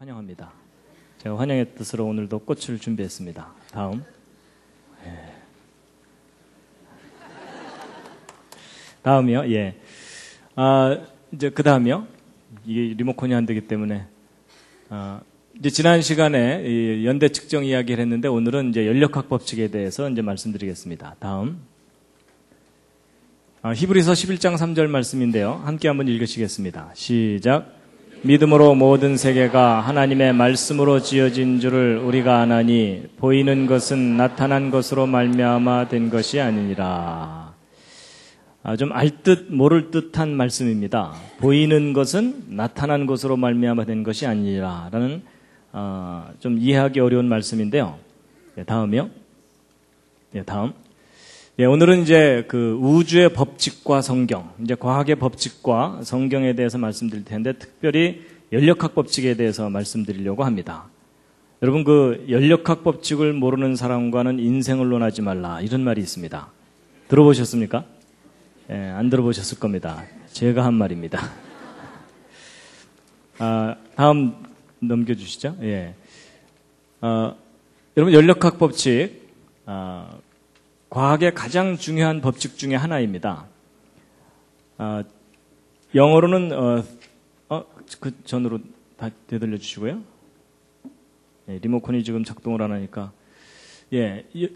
환영합니다. 제가 환영의 뜻으로 오늘도 꽃을 준비했습니다. 다음. 다음이요. 예. 이제 그 다음이요. 이게 리모컨이 안 되기 때문에 이제 지난 시간에 이 연대 측정 이야기를 했는데 오늘은 이제 연력학 법칙에 대해서 이제 말씀드리겠습니다. 다음. 히브리서 11장 3절 말씀인데요. 함께 한번 읽으시겠습니다. 시작. 믿음으로 모든 세계가 하나님의 말씀으로 지어진 줄을 우리가 아나니 보이는 것은 나타난 것으로 말미암아 된 것이 아니니라. 좀 알 듯 모를 듯한 말씀입니다. 보이는 것은 나타난 것으로 말미암아 된 것이 아니니라 라는 좀 이해하기 어려운 말씀인데요. 다음이요. 다음. 오늘은 이제 그 우주의 법칙과 성경, 이제 과학의 법칙과 성경에 대해서 말씀드릴 텐데 특별히 연력학 법칙에 대해서 말씀드리려고 합니다. 여러분 그 연력학 법칙을 모르는 사람과는 인생을 논하지 말라 이런 말이 있습니다. 들어보셨습니까? 안 들어보셨을 겁니다. 제가 한 말입니다. 다음 넘겨주시죠. 여러분 연력학 법칙 과학의 가장 중요한 법칙 중에 하나입니다. 영어로는 그 전으로 다 되돌려 주시고요. 리모컨이 지금 작동을 안 하니까.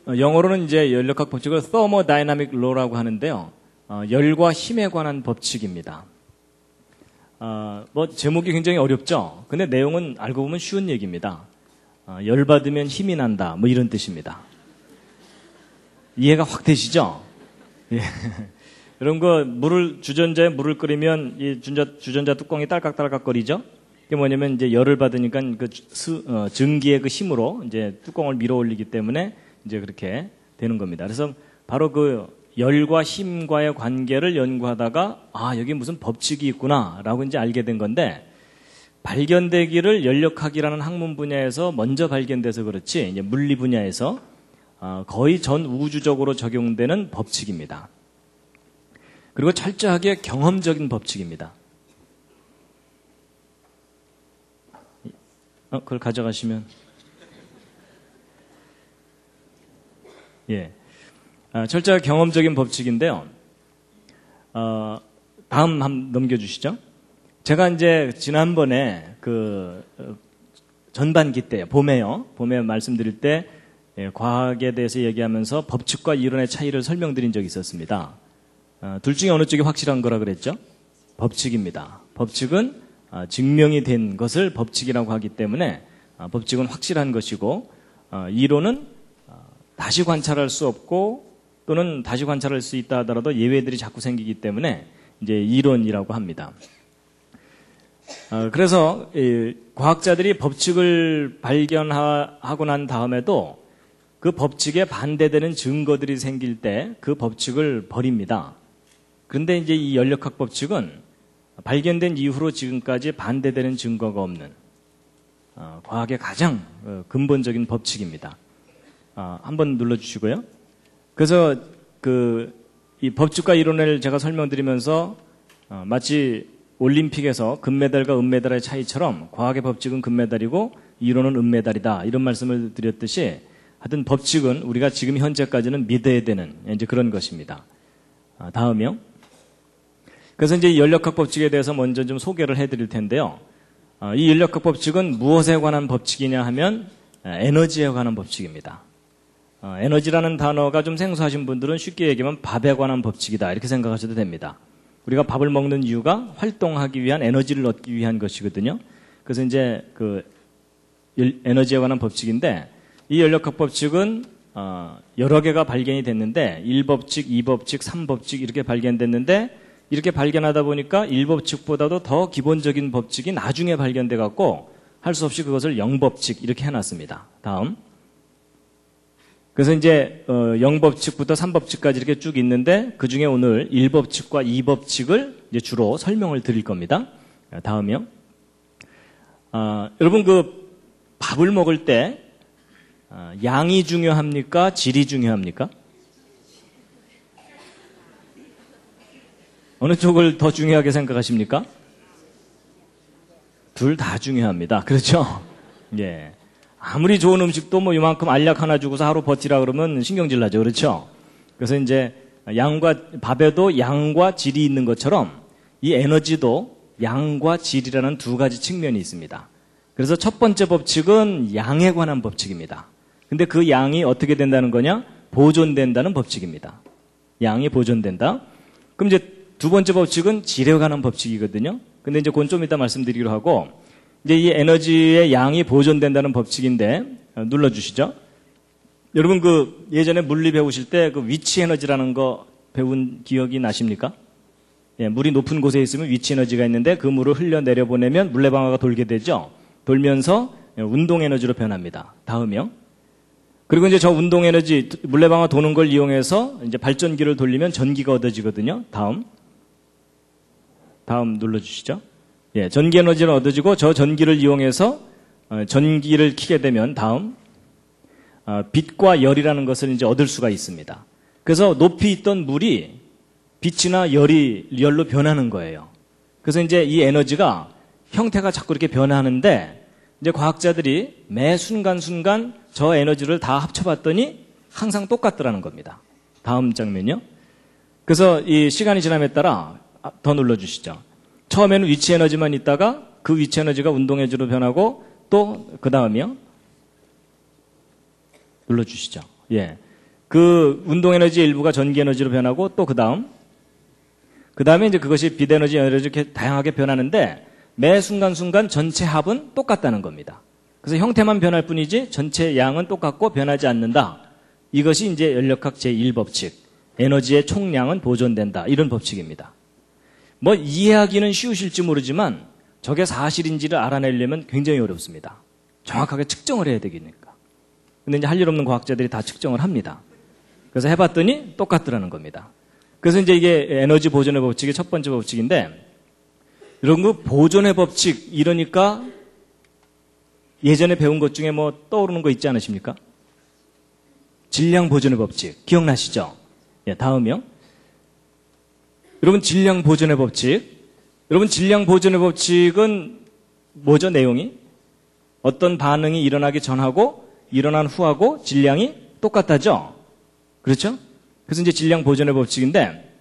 영어로는 이제 연력학 법칙을 thermodynamic law라고 하는데요. 열과 힘에 관한 법칙입니다. 제목이 굉장히 어렵죠. 근데 내용은 알고 보면 쉬운 얘기입니다. 열 받으면 힘이 난다. 뭐 이런 뜻입니다. 이해가 확 되시죠? 여러분, 주전자에 물을 끓이면 이 주전자 뚜껑이 딸깍딸깍거리죠? 이게 뭐냐면 이제 열을 받으니까 증기의 그 힘으로 이제 뚜껑을 밀어 올리기 때문에 이제 그렇게 되는 겁니다. 그래서 바로 그 열과 힘과의 관계를 연구하다가 여기 무슨 법칙이 있구나라고 이제 알게 된 건데 발견되기를 연력학이라는 학문 분야에서 먼저 발견돼서 그렇지 이제 물리 분야에서 거의 전 우주적으로 적용되는 법칙입니다. 그리고 철저하게 경험적인 법칙입니다. 그걸 가져가시면 철저하게 경험적인 법칙인데요. 다음 한번 넘겨주시죠. 제가 이제 지난번에 그 전반기 때 봄에 말씀드릴 때 과학에 대해서 얘기하면서 법칙과 이론의 차이를 설명드린 적이 있었습니다. 둘 중에 어느 쪽이 확실한 거라 그랬죠? 법칙입니다. 법칙은 증명이 된 것을 법칙이라고 하기 때문에 법칙은 확실한 것이고 이론은 다시 관찰할 수 없고 또는 다시 관찰할 수 있다 하더라도 예외들이 자꾸 생기기 때문에 이제 이론이라고 합니다. 그래서 과학자들이 법칙을 발견하고 난 다음에도 그 법칙에 반대되는 증거들이 생길 때 그 법칙을 버립니다. 그런데 이제 이 연력학 법칙은 발견된 이후로 지금까지 반대되는 증거가 없는 과학의 가장 근본적인 법칙입니다. 한번 눌러주시고요. 그래서 이 법칙과 이론을 제가 설명드리면서 마치 올림픽에서 금메달과 은메달의 차이처럼 과학의 법칙은 금메달이고 이론은 은메달이다 이런 말씀을 드렸듯이 하여튼 법칙은 우리가 지금 현재까지는 믿어야 되는 이제 그런 것입니다. 다음이요. 그래서 이제 이 연력학 법칙에 대해서 먼저 좀 소개를 해드릴 텐데요. 이 연력학 법칙은 무엇에 관한 법칙이냐 하면 에너지에 관한 법칙입니다. 에너지라는 단어가 좀 생소하신 분들은 쉽게 얘기하면 밥에 관한 법칙이다 이렇게 생각하셔도 됩니다. 우리가 밥을 먹는 이유가 활동하기 위한 에너지를 얻기 위한 것이거든요. 그래서 이제 그 에너지에 관한 법칙인데 이 연력학 법칙은 여러 개가 발견이 됐는데 1법칙, 2법칙, 3법칙 이렇게 발견됐는데 이렇게 발견하다 보니까 1법칙보다도 더 기본적인 법칙이 나중에 발견돼 갖고 할 수 없이 그것을 0법칙 이렇게 해놨습니다. 다음. 그래서 이제 0법칙부터 3법칙까지 이렇게 쭉 있는데 그 중에 오늘 1법칙과 2법칙을 이제 주로 설명을 드릴 겁니다. 다음이요. 여러분 그 밥을 먹을 때 양이 중요합니까? 질이 중요합니까? 어느 쪽을 더 중요하게 생각하십니까? 둘 다 중요합니다. 그렇죠? 예. 아무리 좋은 음식도 뭐 이만큼 알약 하나 주고서 하루 버티라 그러면 신경질 나죠. 그렇죠? 그래서 이제 밥에도 양과 질이 있는 것처럼 이 에너지도 양과 질이라는 두 가지 측면이 있습니다. 그래서 첫 번째 법칙은 양에 관한 법칙입니다. 근데 그 양이 어떻게 된다는 거냐? 보존된다는 법칙입니다. 양이 보존된다. 그럼 이제 두 번째 법칙은 질에 관한 법칙이거든요. 근데 이제 그건 좀 이따 말씀드리기로 하고, 이제 이 에너지의 양이 보존된다는 법칙인데, 눌러주시죠. 여러분 그 예전에 물리 배우실 때 그 위치 에너지라는 거 배운 기억이 나십니까? 예, 물이 높은 곳에 있으면 위치 에너지가 있는데 그 물을 흘려 내려보내면 물레방아가 돌게 되죠. 돌면서 운동 에너지로 변합니다. 다음이요. 그리고 이제 저 운동 에너지, 물레방아 도는 걸 이용해서 이제 발전기를 돌리면 전기가 얻어지거든요. 다음 눌러주시죠. 예, 전기 에너지를 얻어지고 저 전기를 이용해서 전기를 켜게 되면 다음 빛과 열이라는 것을 이제 얻을 수가 있습니다. 그래서 높이 있던 물이 빛이나 열로 변하는 거예요. 그래서 이제 이 에너지가 형태가 자꾸 이렇게 변하는데 이제 과학자들이 매 순간순간 저 에너지를 다 합쳐봤더니 항상 똑같더라는 겁니다. 다음 장면요. 그래서 이 시간이 지남에 따라 더 눌러주시죠. 처음에는 위치 에너지만 있다가 그 위치 에너지가 운동 에너지로 변하고 또 그 다음이요. 눌러주시죠. 예. 그 운동 에너지의 일부가 전기 에너지로 변하고 또 그 다음에 이제 그것이 빛 에너지, 이렇게 다양하게 변하는데 매 순간순간 전체 합은 똑같다는 겁니다. 그래서 형태만 변할 뿐이지 전체 양은 똑같고 변하지 않는다. 이것이 이제 연력학 제1법칙. 에너지의 총량은 보존된다. 이런 법칙입니다. 뭐 이해하기는 쉬우실지 모르지만 저게 사실인지를 알아내려면 굉장히 어렵습니다. 정확하게 측정을 해야 되니까. 근데 이제 할 일 없는 과학자들이 다 측정을 합니다. 그래서 해봤더니 똑같더라는 겁니다. 그래서 이제 이게 에너지 보존의 법칙의 첫 번째 법칙인데, 이런 거 보존의 법칙 이러니까 예전에 배운 것 중에 뭐 떠오르는 거 있지 않으십니까? 질량 보존의 법칙 기억나시죠? 예, 다음이요. 여러분 질량 보존의 법칙. 여러분 질량 보존의 법칙은 뭐죠? 내용이? 어떤 반응이 일어나기 전하고 일어난 후하고 질량이 똑같다죠? 그렇죠? 그래서 이제 질량 보존의 법칙인데,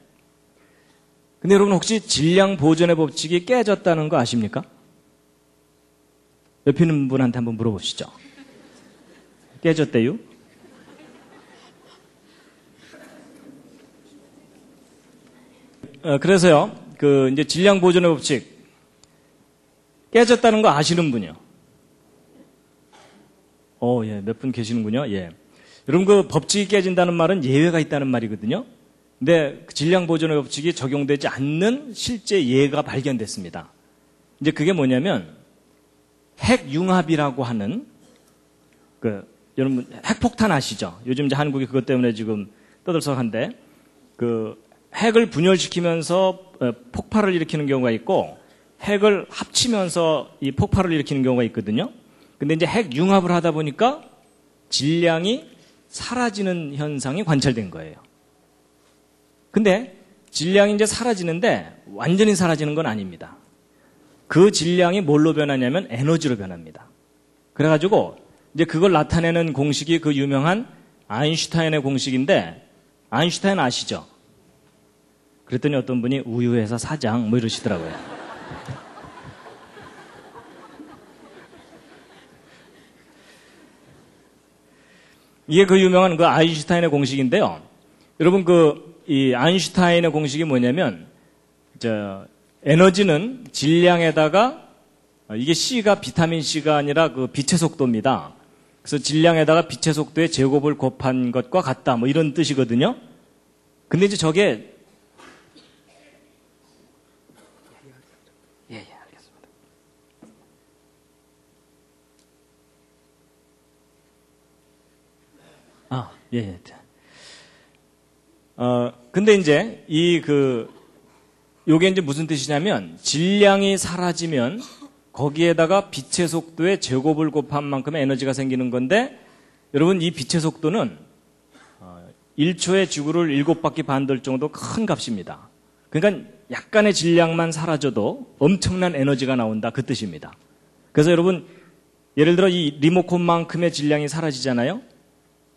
근데 여러분 혹시 질량 보존의 법칙이 깨졌다는 거 아십니까? 옆에 있는 분한테 한번 물어보시죠. 깨졌대요? 그래서요, 이제 질량 보존의 법칙 깨졌다는 거 아시는 분이요? 예, 몇 분 계시는군요. 예. 여러분 그 법칙이 깨진다는 말은 예외가 있다는 말이거든요. 근데 질량 보존의 법칙이 적용되지 않는 실제 예가 발견됐습니다. 이제 그게 뭐냐면 핵융합이라고 하는 여러분 핵폭탄 아시죠? 요즘 이제 한국이 그것 때문에 지금 떠들썩한데 핵을 분열시키면서 폭발을 일으키는 경우가 있고 핵을 합치면서 이 폭발을 일으키는 경우가 있거든요. 근데 이제 핵융합을 하다 보니까 질량이 사라지는 현상이 관찰된 거예요. 근데 질량이 이제 사라지는데 완전히 사라지는 건 아닙니다. 그 질량이 뭘로 변하냐면 에너지로 변합니다. 그래가지고 이제 그걸 나타내는 공식이 그 유명한 아인슈타인의 공식인데, 아인슈타인 아시죠? 그랬더니 어떤 분이 우유회사 사장 뭐 이러시더라고요. 이게 그 유명한 그 아인슈타인의 공식인데요. 여러분 이 아인슈타인의 공식이 뭐냐면 에너지는 질량에다가 이게 C가 비타민 C가 아니라 그 빛의 속도입니다. 그래서 질량에다가 빛의 속도의 제곱을 곱한 것과 같다. 뭐 이런 뜻이거든요. 근데 이제 저게 예, 알겠습니다. 예. 근데 이제 요게 이제 무슨 뜻이냐면 질량이 사라지면 거기에다가 빛의 속도의 제곱을 곱한 만큼의 에너지가 생기는 건데, 여러분 이 빛의 속도는 1초에 지구를 7바퀴 반 돌 정도 큰 값입니다. 그러니까 약간의 질량만 사라져도 엄청난 에너지가 나온다 그 뜻입니다. 그래서 여러분 예를 들어 이 리모컨만큼의 질량이 사라지잖아요.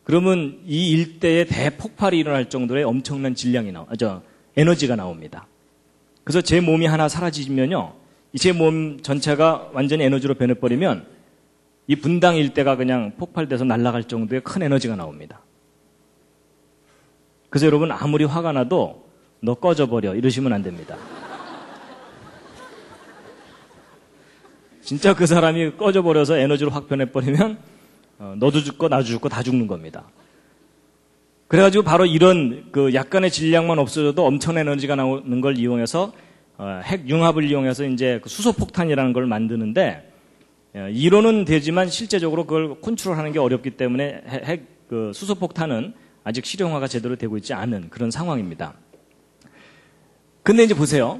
그러면 이 일대에 대폭발이 일어날 정도의 엄청난 에너지가 나옵니다. 그래서 제 몸이 하나 사라지면요, 제 몸 전체가 완전히 에너지로 변해버리면 이 분당 일대가 그냥 폭발돼서 날아갈 정도의 큰 에너지가 나옵니다. 그래서 여러분 아무리 화가 나도 너 꺼져버려 이러시면 안 됩니다. 진짜 그 사람이 꺼져버려서 에너지로 확 변해버리면 너도 죽고 나도 죽고 다 죽는 겁니다. 그래가지고 바로 이런 그 약간의 질량만 없어져도 엄청난 에너지가 나오는 걸 이용해서 핵 융합을 이용해서 이제 그 수소폭탄이라는 걸 만드는데, 이론은 되지만 실제적으로 그걸 컨트롤하는 게 어렵기 때문에 그 수소폭탄은 아직 실용화가 제대로 되고 있지 않은 그런 상황입니다. 근데 이제 보세요.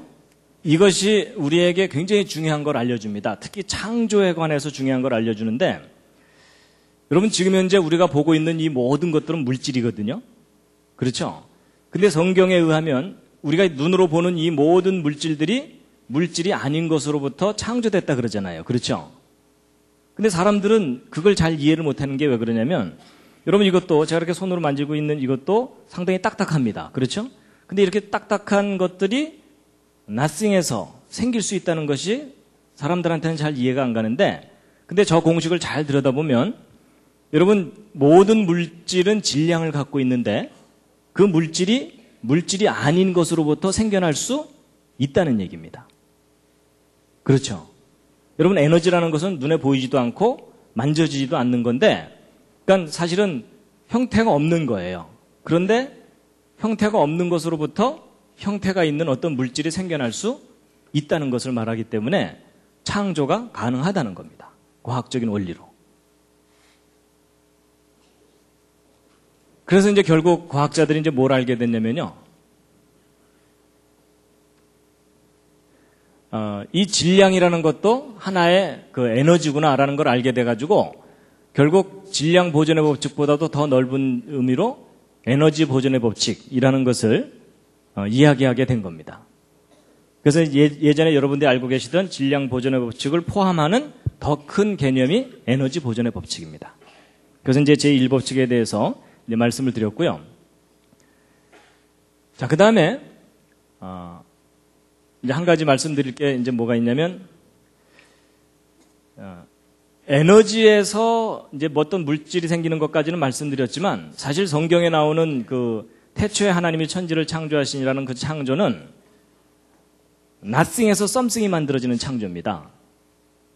이것이 우리에게 굉장히 중요한 걸 알려줍니다. 특히 창조에 관해서 중요한 걸 알려주는데, 여러분 지금 현재 우리가 보고 있는 이 모든 것들은 물질이거든요. 그렇죠? 근데 성경에 의하면 우리가 눈으로 보는 이 모든 물질들이 물질이 아닌 것으로부터 창조됐다 그러잖아요. 그렇죠? 근데 사람들은 그걸 잘 이해를 못하는 게 왜 그러냐면, 여러분 이것도 제가 이렇게 손으로 만지고 있는 이것도 상당히 딱딱합니다. 그렇죠? 근데 이렇게 딱딱한 것들이 nothing에서 생길 수 있다는 것이 사람들한테는 잘 이해가 안 가는데, 근데 저 공식을 잘 들여다보면 여러분 모든 물질은 질량을 갖고 있는데 그 물질이 아닌 것으로부터 생겨날 수 있다는 얘기입니다. 그렇죠? 여러분 에너지라는 것은 눈에 보이지도 않고 만져지지도 않는 건데, 그러니까 사실은 형태가 없는 거예요. 그런데 형태가 없는 것으로부터 형태가 있는 어떤 물질이 생겨날 수 있다는 것을 말하기 때문에 창조가 가능하다는 겁니다. 과학적인 원리로. 그래서 이제 결국 과학자들이 이제 뭘 알게 됐냐면요. 이 질량이라는 것도 하나의 그 에너지구나라는 걸 알게 돼가지고 결국 질량 보존의 법칙보다도 더 넓은 의미로 에너지 보존의 법칙이라는 것을 이야기하게 된 겁니다. 그래서 예전에 여러분들이 알고 계시던 질량 보존의 법칙을 포함하는 더 큰 개념이 에너지 보존의 법칙입니다. 그래서 이제 제1법칙에 대해서 이제 말씀을 드렸고요. 자, 그 다음에 이제 한 가지 말씀드릴 게 이제 뭐가 있냐면, 에너지에서 이제 어떤 물질이 생기는 것까지는 말씀드렸지만, 사실 성경에 나오는 그 태초에 하나님이 천지를 창조하시니라는 그 창조는 nothing에서 something이 만들어지는 창조입니다.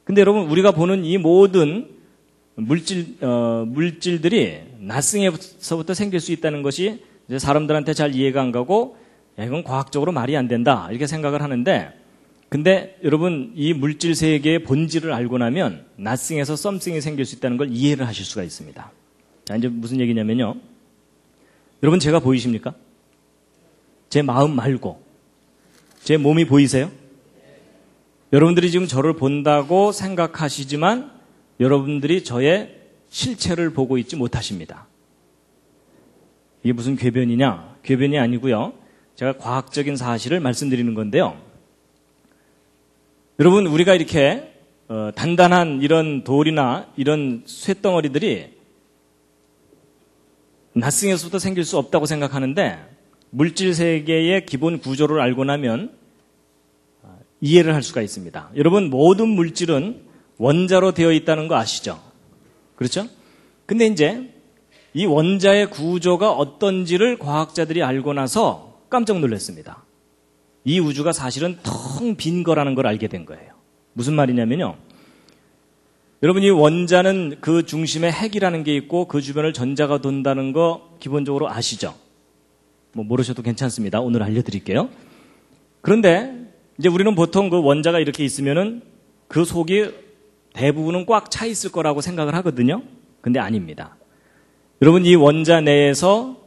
근데 여러분 우리가 보는 이 모든 물질들이 nothing에서부터 생길 수 있다는 것이 이제 사람들한테 잘 이해가 안 가고, 야, 이건 과학적으로 말이 안 된다 이렇게 생각을 하는데, 근데 여러분 이 물질 세계의 본질을 알고 나면 nothing에서 something이 생길 수 있다는 걸 이해를 하실 수가 있습니다. 자, 이제 무슨 얘기냐면요. 여러분 제가 보이십니까? 제 마음 말고 제 몸이 보이세요? 여러분들이 지금 저를 본다고 생각하시지만 여러분들이 저의 실체를 보고 있지 못하십니다. 이게 무슨 궤변이냐? 궤변이 아니고요. 제가 과학적인 사실을 말씀드리는 건데요. 여러분 우리가 이렇게 단단한 이런 돌이나 이런 쇳덩어리들이 nothing에서부터 생길 수 없다고 생각하는데, 물질 세계의 기본 구조를 알고 나면 이해를 할 수가 있습니다. 여러분 모든 물질은 원자로 되어 있다는 거 아시죠? 그렇죠? 근데 이제 이 원자의 구조가 어떤지를 과학자들이 알고 나서 깜짝 놀랐습니다. 이 우주가 사실은 텅 빈 거라는 걸 알게 된 거예요. 무슨 말이냐면요. 여러분 이 원자는 그 중심에 핵이라는 게 있고 그 주변을 전자가 돈다는 거 기본적으로 아시죠? 뭐 모르셔도 괜찮습니다. 오늘 알려드릴게요. 그런데 이제 우리는 보통 그 원자가 이렇게 있으면은 그 속이 대부분은 꽉 차 있을 거라고 생각을 하거든요. 근데 아닙니다. 여러분 이 원자 내에서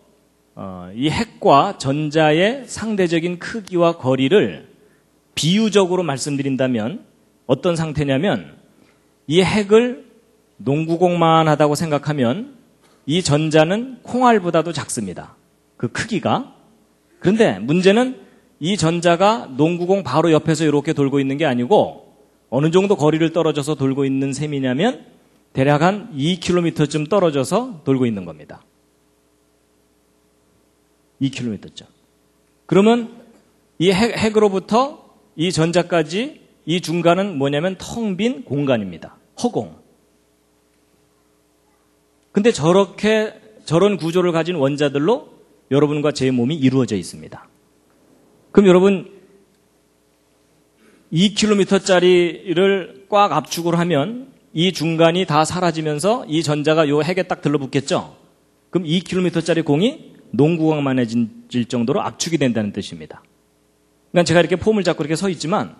이 핵과 전자의 상대적인 크기와 거리를 비유적으로 말씀드린다면 어떤 상태냐면, 이 핵을 농구공만 하다고 생각하면 이 전자는 콩알보다도 작습니다. 그 크기가. 그런데 문제는 이 전자가 농구공 바로 옆에서 이렇게 돌고 있는 게 아니고 어느 정도 거리를 떨어져서 돌고 있는 셈이냐면 대략 한 2km쯤 떨어져서 돌고 있는 겁니다. 2km쯤. 그러면 이 핵으로부터 이 전자까지 이 중간은 뭐냐면 텅 빈 공간입니다. 허공. 근데 저런 구조를 가진 원자들로 여러분과 제 몸이 이루어져 있습니다. 그럼 여러분 2km짜리를 꽉 압축을 하면 이 중간이 다 사라지면서 이 전자가 요 핵에 딱 들러붙겠죠? 그럼 2km짜리 공이 농구공만해질 정도로 압축이 된다는 뜻입니다. 그러니까 제가 이렇게 폼을 잡고 이렇게 서 있지만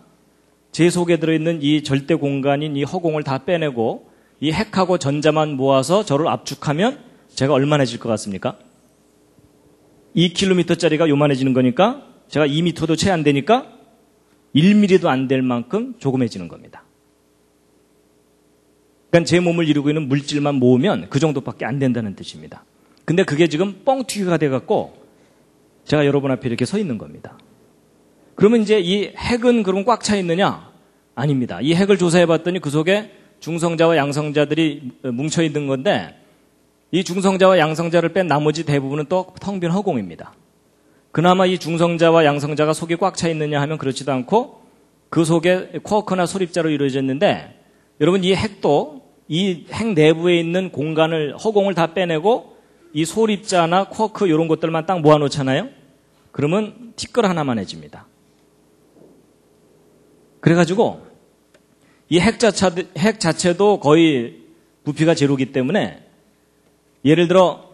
제 속에 들어있는 이 절대 공간인 이 허공을 다 빼내고 이 핵하고 전자만 모아서 저를 압축하면 제가 얼마나질 것 같습니까? 2km짜리가 요만해지는 거니까 제가 2m도 채 안 되니까 1mm도 안 될 만큼 조그매지는 겁니다. 그러니까 제 몸을 이루고 있는 물질만 모으면 그 정도밖에 안 된다는 뜻입니다. 근데 그게 지금 뻥튀기가 돼갖고 제가 여러분 앞에 이렇게 서 있는 겁니다. 그러면 이제 이 핵은 그럼 꽉 차 있느냐? 아닙니다. 이 핵을 조사해봤더니 그 속에 중성자와 양성자들이 뭉쳐 있는 건데 이 중성자와 양성자를 뺀 나머지 대부분은 또 텅 빈 허공입니다. 그나마 이 중성자와 양성자가 속이 꽉 차 있느냐 하면 그렇지도 않고 그 속에 쿼크나 소립자로 이루어졌는데 여러분 이 핵도 이 핵 내부에 있는 공간을 허공을 다 빼내고 이 소립자나 쿼크 이런 것들만 딱 모아놓잖아요. 그러면 티끌 하나만 해집니다. 그래가지고 이 핵 자체도 거의 부피가 제로기 때문에 예를 들어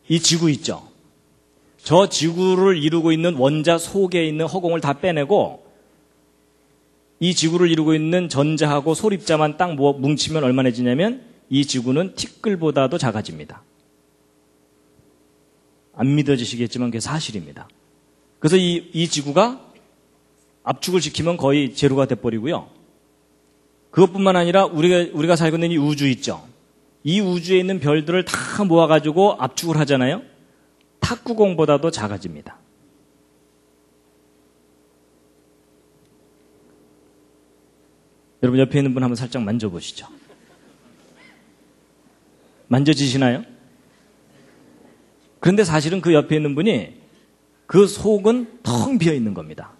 이 지구 있죠. 저 지구를 이루고 있는 원자 속에 있는 허공을 다 빼내고 이 지구를 이루고 있는 전자하고 소립자만 딱 뭉치면 얼마나 지냐면 이 지구는 티끌보다도 작아집니다. 안 믿어지시겠지만 그게 사실입니다. 그래서 이 지구가 압축을 시키면 거의 제로가 돼버리고요. 그것뿐만 아니라 우리가 살고 있는 이 우주 있죠. 이 우주에 있는 별들을 다 모아가지고 압축을 하잖아요. 탁구공보다도 작아집니다. 여러분 옆에 있는 분 한번 살짝 만져보시죠. 만져지시나요? 그런데 사실은 그 옆에 있는 분이 그 속은 텅 비어 있는 겁니다.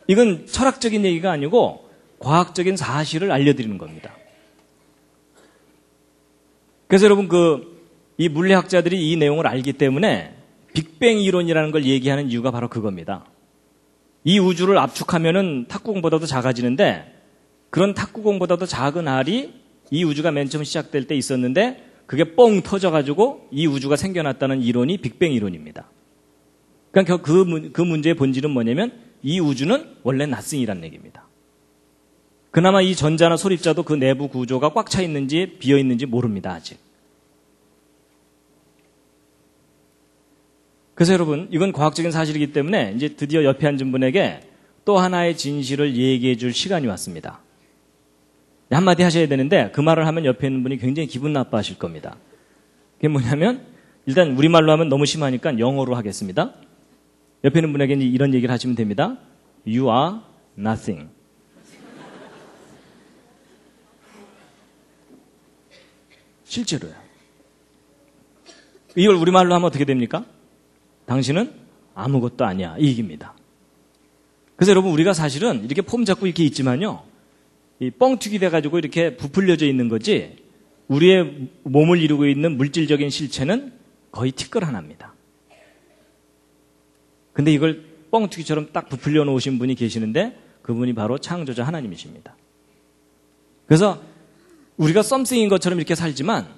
이건 철학적인 얘기가 아니고 과학적인 사실을 알려드리는 겁니다. 그래서 여러분 이 물리학자들이 이 내용을 알기 때문에 빅뱅 이론이라는 걸 얘기하는 이유가 바로 그겁니다. 이 우주를 압축하면은 탁구공보다도 작아지는데 그런 탁구공보다도 작은 알이 이 우주가 맨 처음 시작될 때 있었는데 그게 뻥 터져가지고 이 우주가 생겨났다는 이론이 빅뱅 이론입니다. 그러니까 그 문제의 본질은 뭐냐면 이 우주는 원래 낫싱이라는 얘기입니다. 그나마 이 전자나 소립자도 그 내부 구조가 꽉 차 있는지 비어 있는지 모릅니다, 아직. 그래서 여러분, 이건 과학적인 사실이기 때문에 이제 드디어 옆에 앉은 분에게 또 하나의 진실을 얘기해 줄 시간이 왔습니다. 한마디 하셔야 되는데 그 말을 하면 옆에 있는 분이 굉장히 기분 나빠하실 겁니다. 그게 뭐냐면 일단 우리말로 하면 너무 심하니까 영어로 하겠습니다. 옆에 있는 분에게 이런 얘기를 하시면 됩니다. You are nothing. 실제로요. 이걸 우리말로 하면 어떻게 됩니까? 당신은 아무것도 아니야. 이 얘기입니다. 그래서 여러분 우리가 사실은 이렇게 폼 잡고 이렇게 있지만요. 이 뻥튀기 돼가지고 이렇게 부풀려져 있는 거지 우리의 몸을 이루고 있는 물질적인 실체는 거의 티끌 하나입니다. 근데 이걸 뻥튀기처럼 딱 부풀려 놓으신 분이 계시는데 그분이 바로 창조자 하나님이십니다. 그래서 우리가 썸씽인 것처럼 이렇게 살지만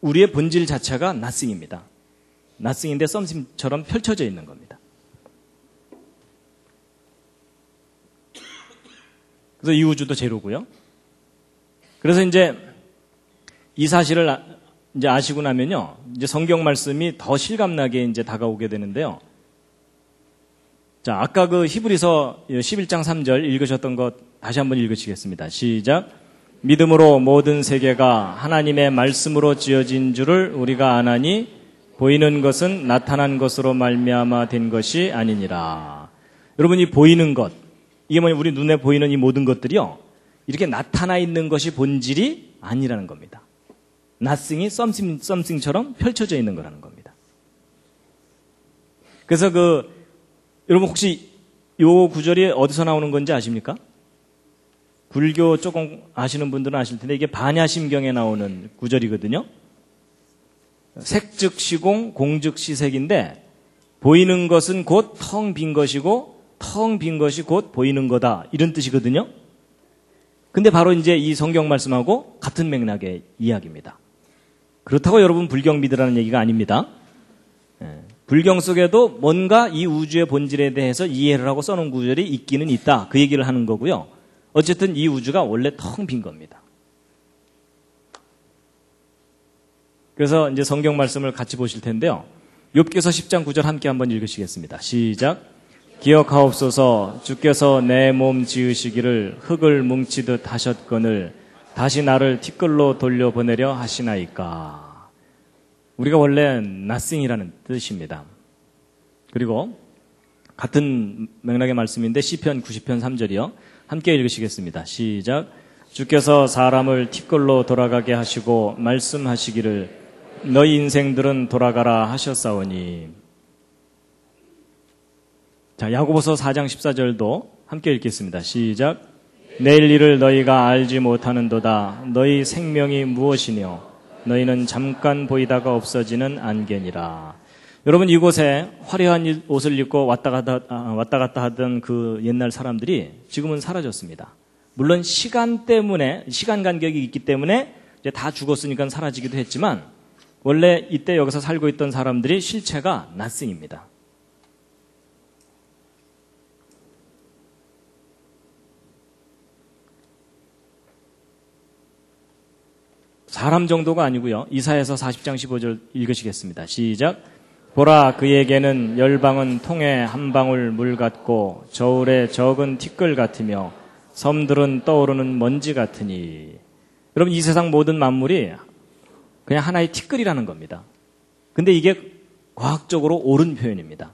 우리의 본질 자체가 nothing입니다. nothing인데 썸씽처럼 펼쳐져 있는 겁니다. 그래서 이 우주도 제로고요. 그래서 이제 이 사실을 이제 아시고 나면요. 이제 성경 말씀이 더 실감나게 이제 다가오게 되는데요. 자, 아까 그 히브리서 11장 3절 읽으셨던 것 다시 한번 읽으시겠습니다. 시작. 믿음으로 모든 세계가 하나님의 말씀으로 지어진 줄을 우리가 아나니 보이는 것은 나타난 것으로 말미암아 된 것이 아니니라. 여러분, 이 보이는 것, 이게 뭐냐, 우리 눈에 보이는 이 모든 것들이요, 이렇게 나타나 있는 것이 본질이 아니라는 겁니다. nothing이 something처럼 펼쳐져 있는 거라는 겁니다. 그래서 여러분 혹시 요 구절이 어디서 나오는 건지 아십니까? 불교 조금 아시는 분들은 아실 텐데 이게 반야심경에 나오는 구절이거든요. 색즉 시공, 공즉 시색인데 보이는 것은 곧 텅 빈 것이고 텅 빈 것이 곧 보이는 거다, 이런 뜻이거든요. 근데 바로 이제 이 성경 말씀하고 같은 맥락의 이야기입니다. 그렇다고 여러분 불경 믿으라는 얘기가 아닙니다. 불경 속에도 뭔가 이 우주의 본질에 대해서 이해를 하고 써놓은 구절이 있기는 있다, 그 얘기를 하는 거고요. 어쨌든 이 우주가 원래 텅 빈 겁니다. 그래서 이제 성경 말씀을 같이 보실 텐데요. 욥기서 10장 9절 함께 한번 읽으시겠습니다. 시작. 기억하옵소서. 주께서 내 몸 지으시기를 흙을 뭉치듯 하셨거늘 다시 나를 티끌로 돌려보내려 하시나이까. 우리가 원래 nothing이라는 뜻입니다. 그리고 같은 맥락의 말씀인데 시편 90편 3절이요. 함께 읽으시겠습니다. 시작. 주께서 사람을 티끌로 돌아가게 하시고 말씀하시기를 너희 인생들은 돌아가라 하셨사오니. 자, 야고보서 4장 14절도 함께 읽겠습니다. 시작. 내일 일을 너희가 알지 못하는도다. 너희 생명이 무엇이뇨? 너희는 잠깐 보이다가 없어지는 안개니라. 여러분, 이곳에 화려한 옷을 입고 왔다 갔다 하던 그 옛날 사람들이 지금은 사라졌습니다. 물론 시간 간격이 있기 때문에 이제 다 죽었으니까 사라지기도 했지만 원래 이때 여기서 살고 있던 사람들이 실체가 nothing입니다. 사람 정도가 아니고요. 이사야서 40장 15절 읽으시겠습니다. 시작. 보라, 그에게는 열방은 통에 한 방울 물 같고 저울에 적은 티끌 같으며 섬들은 떠오르는 먼지 같으니. 여러분, 이 세상 모든 만물이 그냥 하나의 티끌이라는 겁니다. 근데 이게 과학적으로 옳은 표현입니다.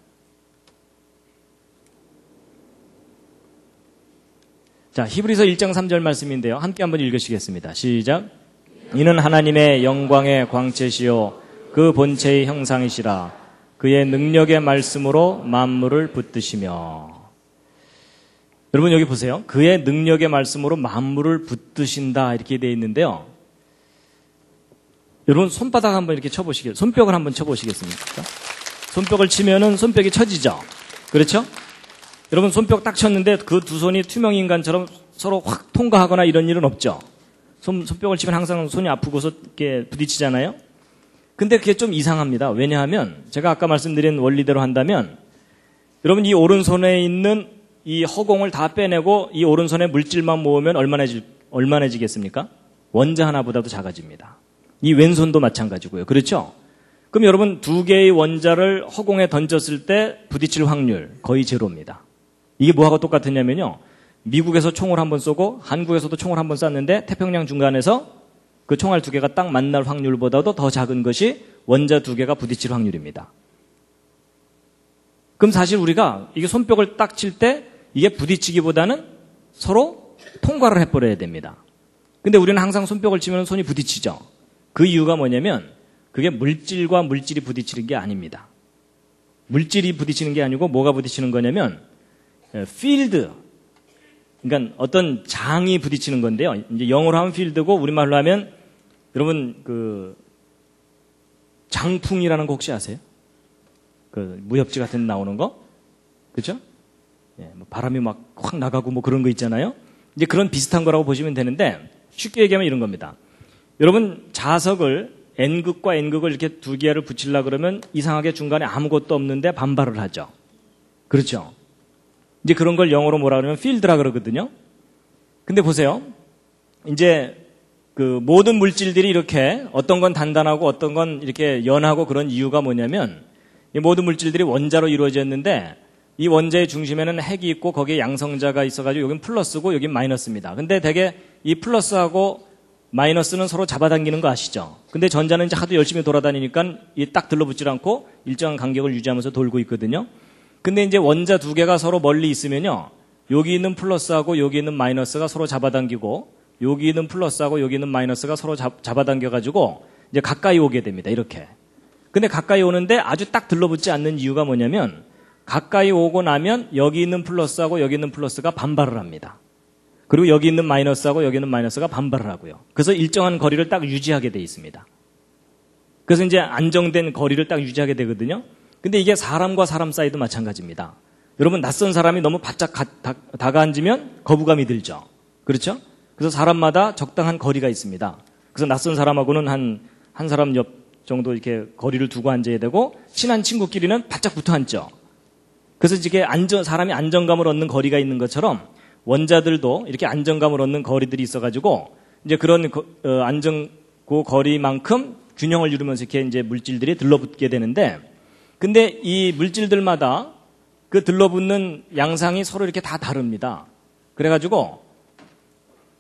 자, 히브리서 1장 3절 말씀인데요. 함께 한번 읽으시겠습니다. 시작. 이는 하나님의 영광의 광채시요 그 본체의 형상이시라. 그의 능력의 말씀으로 만물을 붙드시며. 여러분 여기 보세요. 그의 능력의 말씀으로 만물을 붙드신다, 이렇게 되어 있는데요. 여러분 손바닥 한번 이렇게 쳐보시겠어요? 손뼉을 한번 쳐보시겠습니까? 손뼉을 치면은 손뼉이 쳐지죠? 그렇죠? 여러분 손뼉 딱 쳤는데 그 두 손이 투명인간처럼 서로 확 통과하거나 이런 일은 없죠? 손뼉을 치면 항상 손이 아프고서 이렇게 부딪히잖아요? 근데 그게 좀 이상합니다. 왜냐하면 제가 아까 말씀드린 원리대로 한다면 여러분 이 오른손에 있는 이 허공을 다 빼내고 이 오른손에 물질만 모으면 얼마나지겠습니까? 원자 하나보다도 작아집니다. 이 왼손도 마찬가지고요. 그렇죠? 그럼 여러분 두 개의 원자를 허공에 던졌을 때 부딪힐 확률 거의 제로입니다. 이게 뭐하고 똑같으냐면요. 미국에서 총을 한번 쏘고 한국에서도 총을 한번 쐈는데 태평양 중간에서 그 총알 두 개가 딱 만날 확률보다도 더 작은 것이 원자 두 개가 부딪힐 확률입니다. 그럼 사실 우리가 이게 손뼉을 딱 칠 때 이게 부딪히기보다는 서로 통과를 해버려야 됩니다. 근데 우리는 항상 손뼉을 치면 손이 부딪히죠. 그 이유가 뭐냐면 그게 물질과 물질이 부딪히는 게 아닙니다. 물질이 부딪히는 게 아니고 뭐가 부딪히는 거냐면 필드, 그러니까 어떤 장이 부딪히는 건데요. 이제 영어로 하면 필드고 우리말로 하면 여러분 그 장풍이라는 거 혹시 아세요? 그 무협지 같은 데 나오는 거, 그렇죠? 예, 뭐 바람이 막 확 나가고 뭐 그런 거 있잖아요. 이제 그런 비슷한 거라고 보시면 되는데 쉽게 얘기하면 이런 겁니다. 여러분 자석을 N극과 N극을 이렇게 두 개를 붙이려 그러면 이상하게 중간에 아무것도 없는데 반발을 하죠. 그렇죠? 이제 그런 걸 영어로 뭐라 그러면 필드라 그러거든요. 근데 보세요. 이제 그 모든 물질들이 이렇게 어떤 건 단단하고 어떤 건 이렇게 연하고 그런 이유가 뭐냐면 이 모든 물질들이 원자로 이루어졌는데 이 원자의 중심에는 핵이 있고 거기에 양성자가 있어가지고 여긴 플러스고 여긴 마이너스입니다. 근데 되게 이 플러스하고 마이너스는 서로 잡아당기는 거 아시죠? 근데 전자는 이제 하도 열심히 돌아다니니까 딱 들러붙질 않고 일정한 간격을 유지하면서 돌고 있거든요. 근데 이제 원자 두 개가 서로 멀리 있으면요. 여기 있는 플러스하고 여기 있는 마이너스가 서로 잡아당기고 여기 있는 플러스하고 여기 있는 마이너스가 서로 잡아당겨가지고 이제 가까이 오게 됩니다. 이렇게. 근데 가까이 오는데 아주 딱 들러붙지 않는 이유가 뭐냐면 가까이 오고 나면 여기 있는 플러스하고 여기 있는 플러스가 반발을 합니다. 그리고 여기 있는 마이너스하고 여기 있는 마이너스가 반발을 하고요. 그래서 일정한 거리를 딱 유지하게 돼 있습니다. 그래서 이제 안정된 거리를 딱 유지하게 되거든요. 근데 이게 사람과 사람 사이도 마찬가지입니다. 여러분 낯선 사람이 너무 바짝 다가앉으면 거부감이 들죠. 그렇죠? 그래서 사람마다 적당한 거리가 있습니다. 그래서 낯선 사람하고는 한 사람 옆 정도 이렇게 거리를 두고 앉아야 되고 친한 친구끼리는 바짝 붙어 앉죠. 그래서 이게 사람이 안정감을 얻는 거리가 있는 것처럼 원자들도 이렇게 안정감을 얻는 거리들이 있어가지고 이제 그런 안정 거리만큼 균형을 이루면서 이렇게 이제 물질들이 들러붙게 되는데, 근데 이 물질들마다 그 들러붙는 양상이 서로 이렇게 다 다릅니다. 그래가지고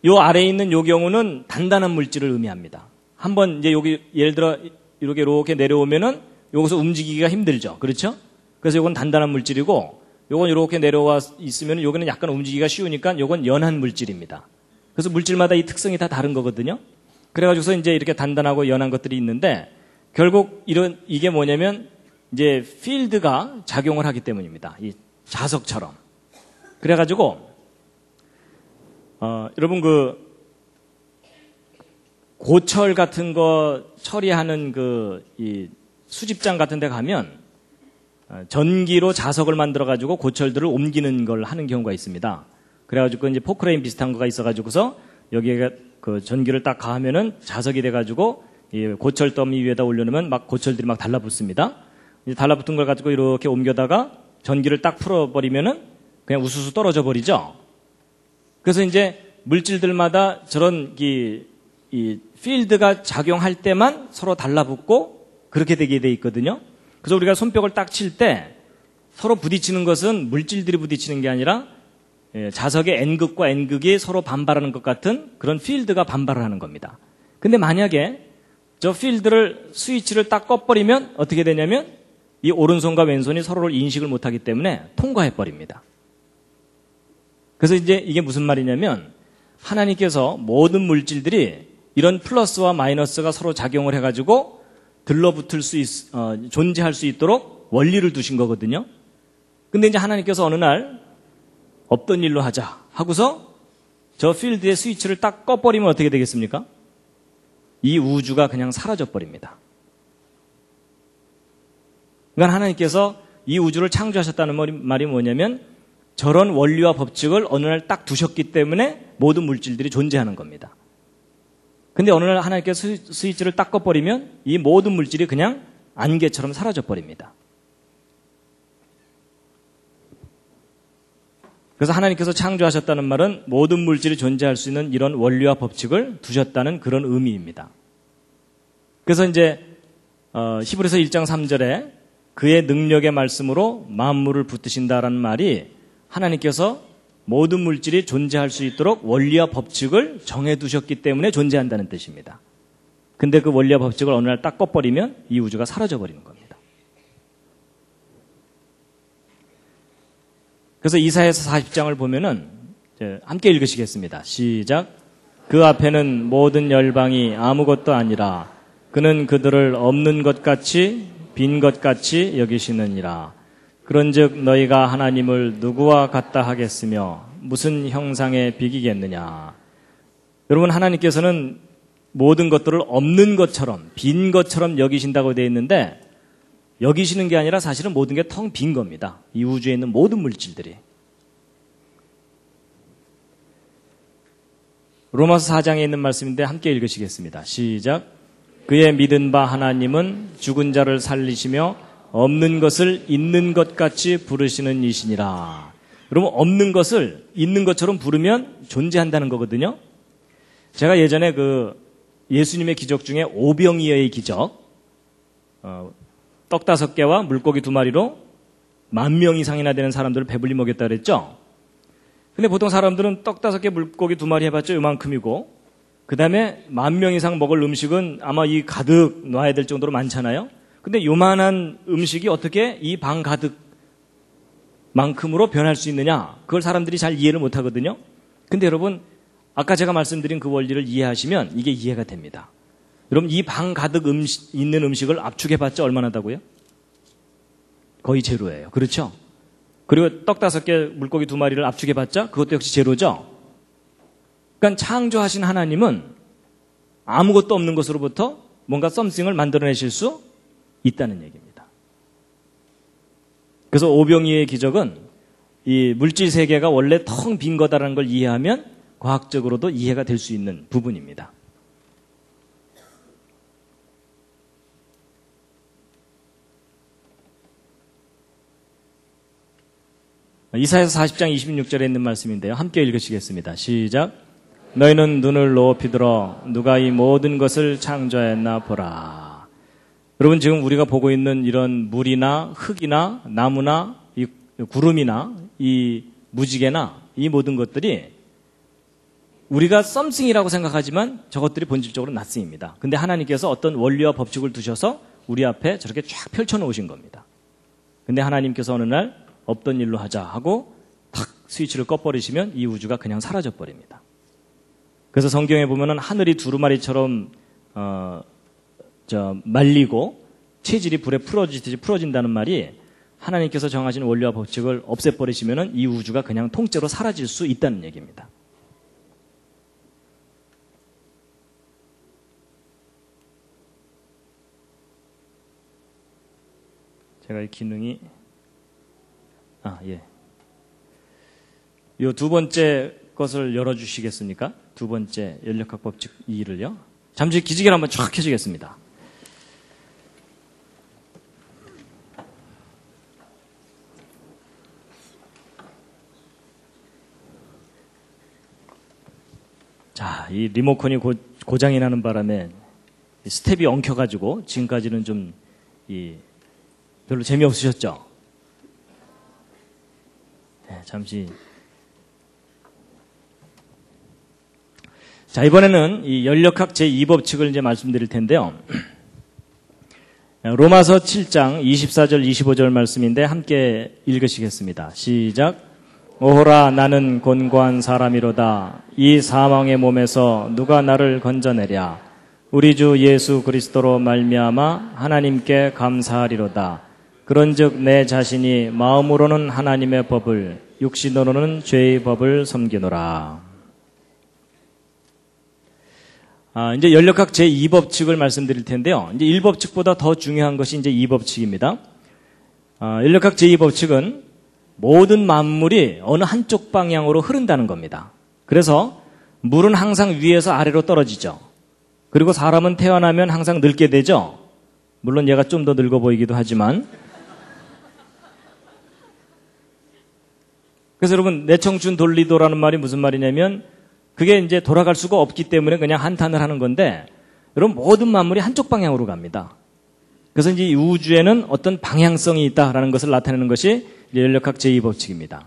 요 아래에 있는 요 경우는 단단한 물질을 의미합니다. 한번 이제 여기 예를 들어 이렇게 내려오면은 여기서 움직이기가 힘들죠. 그렇죠? 그래서 요건 단단한 물질이고 요건 이렇게 내려와 있으면 여기는 약간 움직이기가 쉬우니까 요건 연한 물질입니다. 그래서 물질마다 이 특성이 다 다른 거거든요. 그래가지고서 이제 이렇게 단단하고 연한 것들이 있는데 결국 이게 뭐냐면 이제 필드가 작용을 하기 때문입니다. 이 자석처럼. 그래가지고 여러분 고철 같은 거 처리하는 이 수집장 같은 데 가면 전기로 자석을 만들어가지고 고철들을 옮기는 걸 하는 경우가 있습니다. 그래가지고 이제 포크레인 비슷한 거가 있어가지고서 여기에 그 전기를 딱 가하면은 자석이 돼가지고 이 고철 더미 위에다 올려놓으면 막 고철들이 막 달라붙습니다. 이제 달라붙은 걸 가지고 이렇게 옮겨다가 전기를 딱 풀어버리면은 그냥 우수수 떨어져 버리죠. 그래서 이제 물질들마다 저런 이 필드가 작용할 때만 서로 달라붙고 그렇게 되게 돼 있거든요. 그래서 우리가 손뼉을 딱 칠 때 서로 부딪히는 것은 물질들이 부딪히는 게 아니라 자석의 N극과 N극이 서로 반발하는 것 같은 그런 필드가 반발을 하는 겁니다. 근데 만약에 저 필드를 스위치를 딱 꺼버리면 어떻게 되냐면 이 오른손과 왼손이 서로를 인식을 못하기 때문에 통과해버립니다. 그래서 이제 이게 무슨 말이냐면 하나님께서 모든 물질들이 이런 플러스와 마이너스가 서로 작용을 해가지고 들러붙을 존재할 수 있도록 원리를 두신 거거든요. 근데 이제 하나님께서 어느 날 없던 일로 하자 하고서 저 필드의 스위치를 딱 꺼버리면 어떻게 되겠습니까? 이 우주가 그냥 사라져버립니다. 그러니까 하나님께서 이 우주를 창조하셨다는 말이 뭐냐면 저런 원리와 법칙을 어느 날 딱 두셨기 때문에 모든 물질들이 존재하는 겁니다. 근데 어느 날 하나님께서 스위치를 딱 꺼버리면 이 모든 물질이 그냥 안개처럼 사라져버립니다. 그래서 하나님께서 창조하셨다는 말은 모든 물질이 존재할 수 있는 이런 원리와 법칙을 두셨다는 그런 의미입니다. 그래서 이제 히브리서 1장 3절에 그의 능력의 말씀으로 만물을 붙드신다라는 말이 하나님께서 모든 물질이 존재할 수 있도록 원리와 법칙을 정해두셨기 때문에 존재한다는 뜻입니다. 근데 그 원리와 법칙을 어느 날 딱 꺼버리면 이 우주가 사라져버리는 겁니다. 그래서 이사야서 40장을 보면은 함께 읽으시겠습니다. 시작. 그 앞에는 모든 열방이 아무것도 아니라 그는 그들을 없는 것 같이 빈 것 같이 여기시느니라. 그런즉 너희가 하나님을 누구와 같다 하겠으며 무슨 형상에 비기겠느냐. 여러분 하나님께서는 모든 것들을 없는 것처럼 빈 것처럼 여기신다고 되어 있는데 여기시는 게 아니라 사실은 모든 게 텅 빈 겁니다. 이 우주에 있는 모든 물질들이. 로마서 4장에 있는 말씀인데 함께 읽으시겠습니다. 시작. 그의 믿은 바 하나님은 죽은 자를 살리시며 없는 것을 있는 것 같이 부르시는 이시니라. 여러분 없는 것을 있는 것처럼 부르면 존재한다는 거거든요. 제가 예전에 예수님의 기적 중에 오병이어의 기적, 떡 5개와 물고기 2마리로 10,000명 이상이나 되는 사람들을 배불리 먹였다 그랬죠. 근데 보통 사람들은 떡 5개 물고기 2마리 해봤자 요만큼이고 그 다음에 10,000명 이상 먹을 음식은 아마 이 가득 놔야 될 정도로 많잖아요. 근데 요만한 음식이 어떻게 이 방 가득만큼으로 변할 수 있느냐? 그걸 사람들이 잘 이해를 못 하거든요. 근데 여러분, 아까 제가 말씀드린 그 원리를 이해하시면 이게 이해가 됩니다. 여러분, 이 방 가득 있는 음식을 압축해봤자 얼마나 하다고요? 거의 제로예요. 그렇죠? 그리고 떡 5개, 물고기 2마리를 압축해봤자 그것도 역시 제로죠? 그러니까 창조하신 하나님은 아무것도 없는 것으로부터 뭔가 썸씽을 만들어내실 수 있다는 얘기입니다. 그래서 오병이의 기적은 이 물질 세계가 원래 텅 빈 거다라는 걸 이해하면 과학적으로도 이해가 될 수 있는 부분입니다. 이사야서 40장 26절에 있는 말씀인데요. 함께 읽으시겠습니다. 시작. 너희는 눈을 높이 들어 누가 이 모든 것을 창조했나 보라. 여러분, 지금 우리가 보고 있는 이런 물이나 흙이나 나무나 이 구름이나 이 무지개나 이 모든 것들이 우리가 썸씽이라고 생각하지만 저것들이 본질적으로 낫승입니다. 근데 하나님께서 어떤 원리와 법칙을 두셔서 우리 앞에 저렇게 쫙 펼쳐놓으신 겁니다. 근데 하나님께서 어느 날 없던 일로 하자 하고 탁 스위치를 꺼버리시면 이 우주가 그냥 사라져버립니다. 그래서 성경에 보면은 하늘이 두루마리처럼 말리고 체질이 불에 풀어지듯이 풀어진다는 말이 하나님께서 정하신 원리와 법칙을 없애버리시면은 이 우주가 그냥 통째로 사라질 수 있다는 얘기입니다. 제가 이 기능이 예. 요 두 번째 것을 열어주시겠습니까? 두 번째 연력학 법칙 2를요. 잠시 기지개를 한번 쫙 켜주겠습니다. 자, 이 리모컨이 고장이 나는 바람에 스텝이 엉켜가지고 지금까지는 좀 별로 재미없으셨죠? 네, 잠시. 자, 이번에는 이 연력학 제2법칙을 이제 말씀드릴 텐데요. 로마서 7장 24절 25절 말씀인데 함께 읽으시겠습니다. 시작. 오호라 나는 곤고한 사람이로다. 이 사망의 몸에서 누가 나를 건져내랴. 우리 주 예수 그리스도로 말미암아 하나님께 감사하리로다. 그런즉 내 자신이 마음으로는 하나님의 법을 육신으로는 죄의 법을 섬기노라. 이제 연력학 제2법칙을 말씀드릴 텐데요. 이제 1법칙보다 더 중요한 것이 이제 2법칙입니다. 연력학 제2법칙은 모든 만물이 어느 한쪽 방향으로 흐른다는 겁니다. 그래서 물은 항상 위에서 아래로 떨어지죠. 그리고 사람은 태어나면 항상 늙게 되죠. 물론 얘가 좀 더 늙어 보이기도 하지만. 그래서 여러분, 내청춘 돌리도라는 말이 무슨 말이냐면 그게 이제 돌아갈 수가 없기 때문에 그냥 한탄을 하는 건데, 여러분, 모든 만물이 한쪽 방향으로 갑니다. 그래서 이제 이 우주에는 어떤 방향성이 있다라는 것을 나타내는 것이 연력학 제2법칙입니다.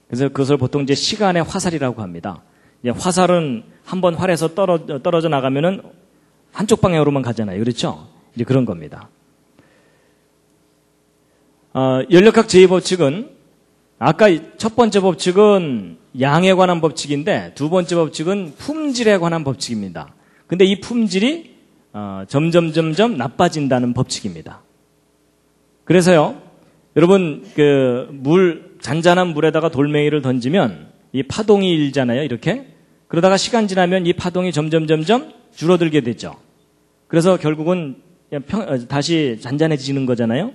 그래서 그것을 보통 이제 시간의 화살이라고 합니다. 이제 화살은 한번 활에서 떨어져 나가면은 한쪽 방향으로만 가잖아요. 그렇죠? 이제 그런 겁니다. 연력학 제2법칙은 아까 첫 번째 법칙은 양에 관한 법칙인데 두 번째 법칙은 품질에 관한 법칙입니다. 근데 이 품질이 점점 나빠진다는 법칙입니다. 그래서요, 여러분, 잔잔한 물에다가 돌멩이를 던지면 이 파동이 일잖아요, 이렇게. 그러다가 시간 지나면 이 파동이 점점 줄어들게 되죠. 그래서 결국은 다시 잔잔해지는 거잖아요.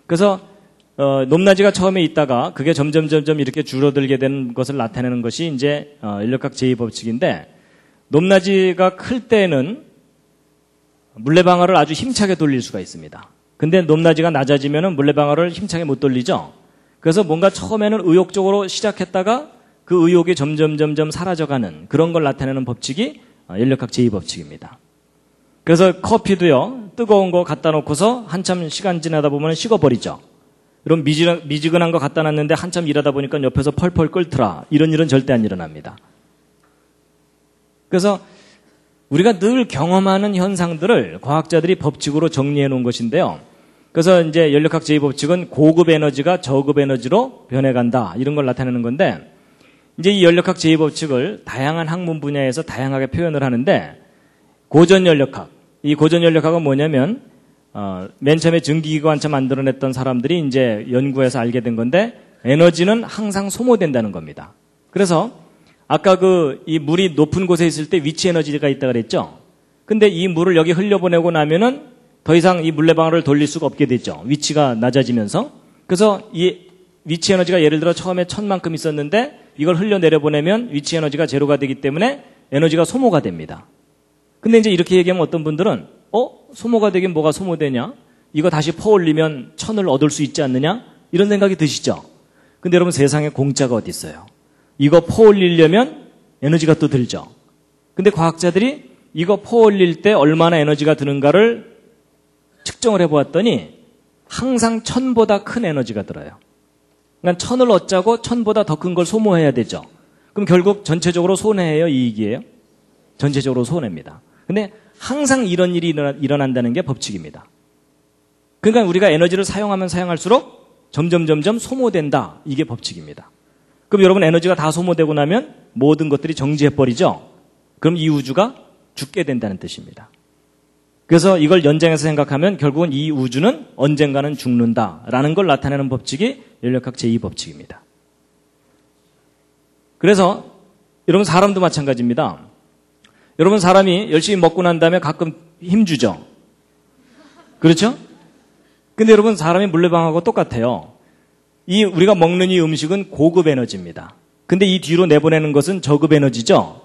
그래서 높낮이가 처음에 있다가 그게 점점 이렇게 줄어들게 되는 것을 나타내는 것이 이제 연력학 제2법칙인데, 높낮이가 클 때는 물레방아를 아주 힘차게 돌릴 수가 있습니다. 근데 높낮이가 낮아지면은 물레방아를 힘차게 못 돌리죠. 그래서 뭔가 처음에는 의욕적으로 시작했다가 그 의욕이 점점 사라져가는 그런 걸 나타내는 법칙이 연력학 제2법칙입니다. 그래서 커피도요, 뜨거운 거 갖다 놓고서 한참 시간 지나다 보면 식어버리죠. 이런 미지근한 거 갖다 놨는데 한참 일하다 보니까 옆에서 펄펄 끓더라. 이런 일은 절대 안 일어납니다. 그래서 우리가 늘 경험하는 현상들을 과학자들이 법칙으로 정리해 놓은 것인데요. 그래서 이제 연력학 제2법칙은 고급 에너지가 저급 에너지로 변해간다. 이런 걸 나타내는 건데, 이제 이 연력학 제2법칙을 다양한 학문 분야에서 다양하게 표현을 하는데, 고전연력학. 이 고전연력학은 뭐냐면, 맨 처음에 증기기관차 만들어냈던 사람들이 이제 연구해서 알게 된 건데, 에너지는 항상 소모된다는 겁니다. 그래서 아까 이 물이 높은 곳에 있을 때 위치 에너지가 있다 그랬죠? 근데 이 물을 여기 흘려보내고 나면은 더 이상 이 물레방아를 돌릴 수가 없게 됐죠. 위치가 낮아지면서. 그래서 이 위치 에너지가 예를 들어 처음에 1000만큼 있었는데 이걸 흘려내려보내면 위치 에너지가 제로가 되기 때문에 에너지가 소모가 됩니다. 근데 이제 이렇게 얘기하면 어떤 분들은 소모가 되긴 뭐가 소모되냐? 이거 다시 퍼올리면 1000을 얻을 수 있지 않느냐? 이런 생각이 드시죠? 근데 여러분 세상에 공짜가 어디 있어요? 이거 퍼올리려면 에너지가 또 들죠. 근데 과학자들이 이거 퍼올릴 때 얼마나 에너지가 드는가를 측정을 해보았더니 항상 1000보다 큰 에너지가 들어요. 그러니까 1000을 얻자고 1000보다 더 큰 걸 소모해야 되죠. 그럼 결국 전체적으로 손해예요, 이익이에요? 전체적으로 손해입니다. 근데 항상 이런 일이 일어난다는 게 법칙입니다. 그러니까 우리가 에너지를 사용하면 사용할수록 점점 소모된다. 이게 법칙입니다. 그럼 여러분 에너지가 다 소모되고 나면 모든 것들이 정지해버리죠? 그럼 이 우주가 죽게 된다는 뜻입니다. 그래서 이걸 연장해서 생각하면 결국은 이 우주는 언젠가는 죽는다라는 걸 나타내는 법칙이 연력학 제2법칙입니다. 그래서 여러분 사람도 마찬가지입니다. 여러분 사람이 열심히 먹고 난 다음에 가끔 힘주죠? 그렇죠? 근데 여러분 사람이 물레방아하고 똑같아요. 우리가 먹는 이 음식은 고급 에너지입니다. 근데 이 뒤로 내보내는 것은 저급 에너지죠?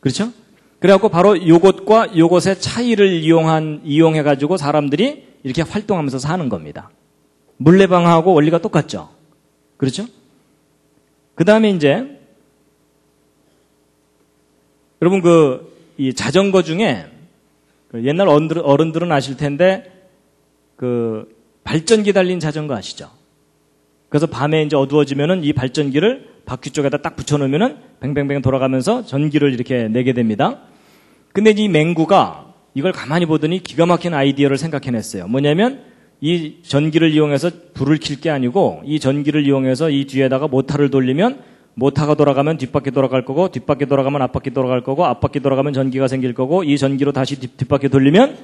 그렇죠? 그래갖고 바로 요것과 요것의 차이를 이용해가지고 사람들이 이렇게 활동하면서 사는 겁니다. 물레방아하고 원리가 똑같죠? 그렇죠? 그 다음에 이제, 여러분 이 자전거 중에 옛날 어른들은 아실 텐데 발전기 달린 자전거 아시죠? 그래서 밤에 이제 어두워지면은 이 발전기를 바퀴 쪽에다 딱 붙여놓으면은 뱅뱅뱅 돌아가면서 전기를 이렇게 내게 됩니다. 근데 이 맹구가 이걸 가만히 보더니 기가 막힌 아이디어를 생각해냈어요. 뭐냐면 이 전기를 이용해서 불을 켤 게 아니고 이 전기를 이용해서 이 뒤에다가 모터를 돌리면 모터가 돌아가면 뒷바퀴 돌아갈 거고 뒷바퀴 돌아가면 앞바퀴 돌아갈 거고 앞바퀴 돌아가면 전기가 생길 거고 이 전기로 다시 뒷바퀴 돌리면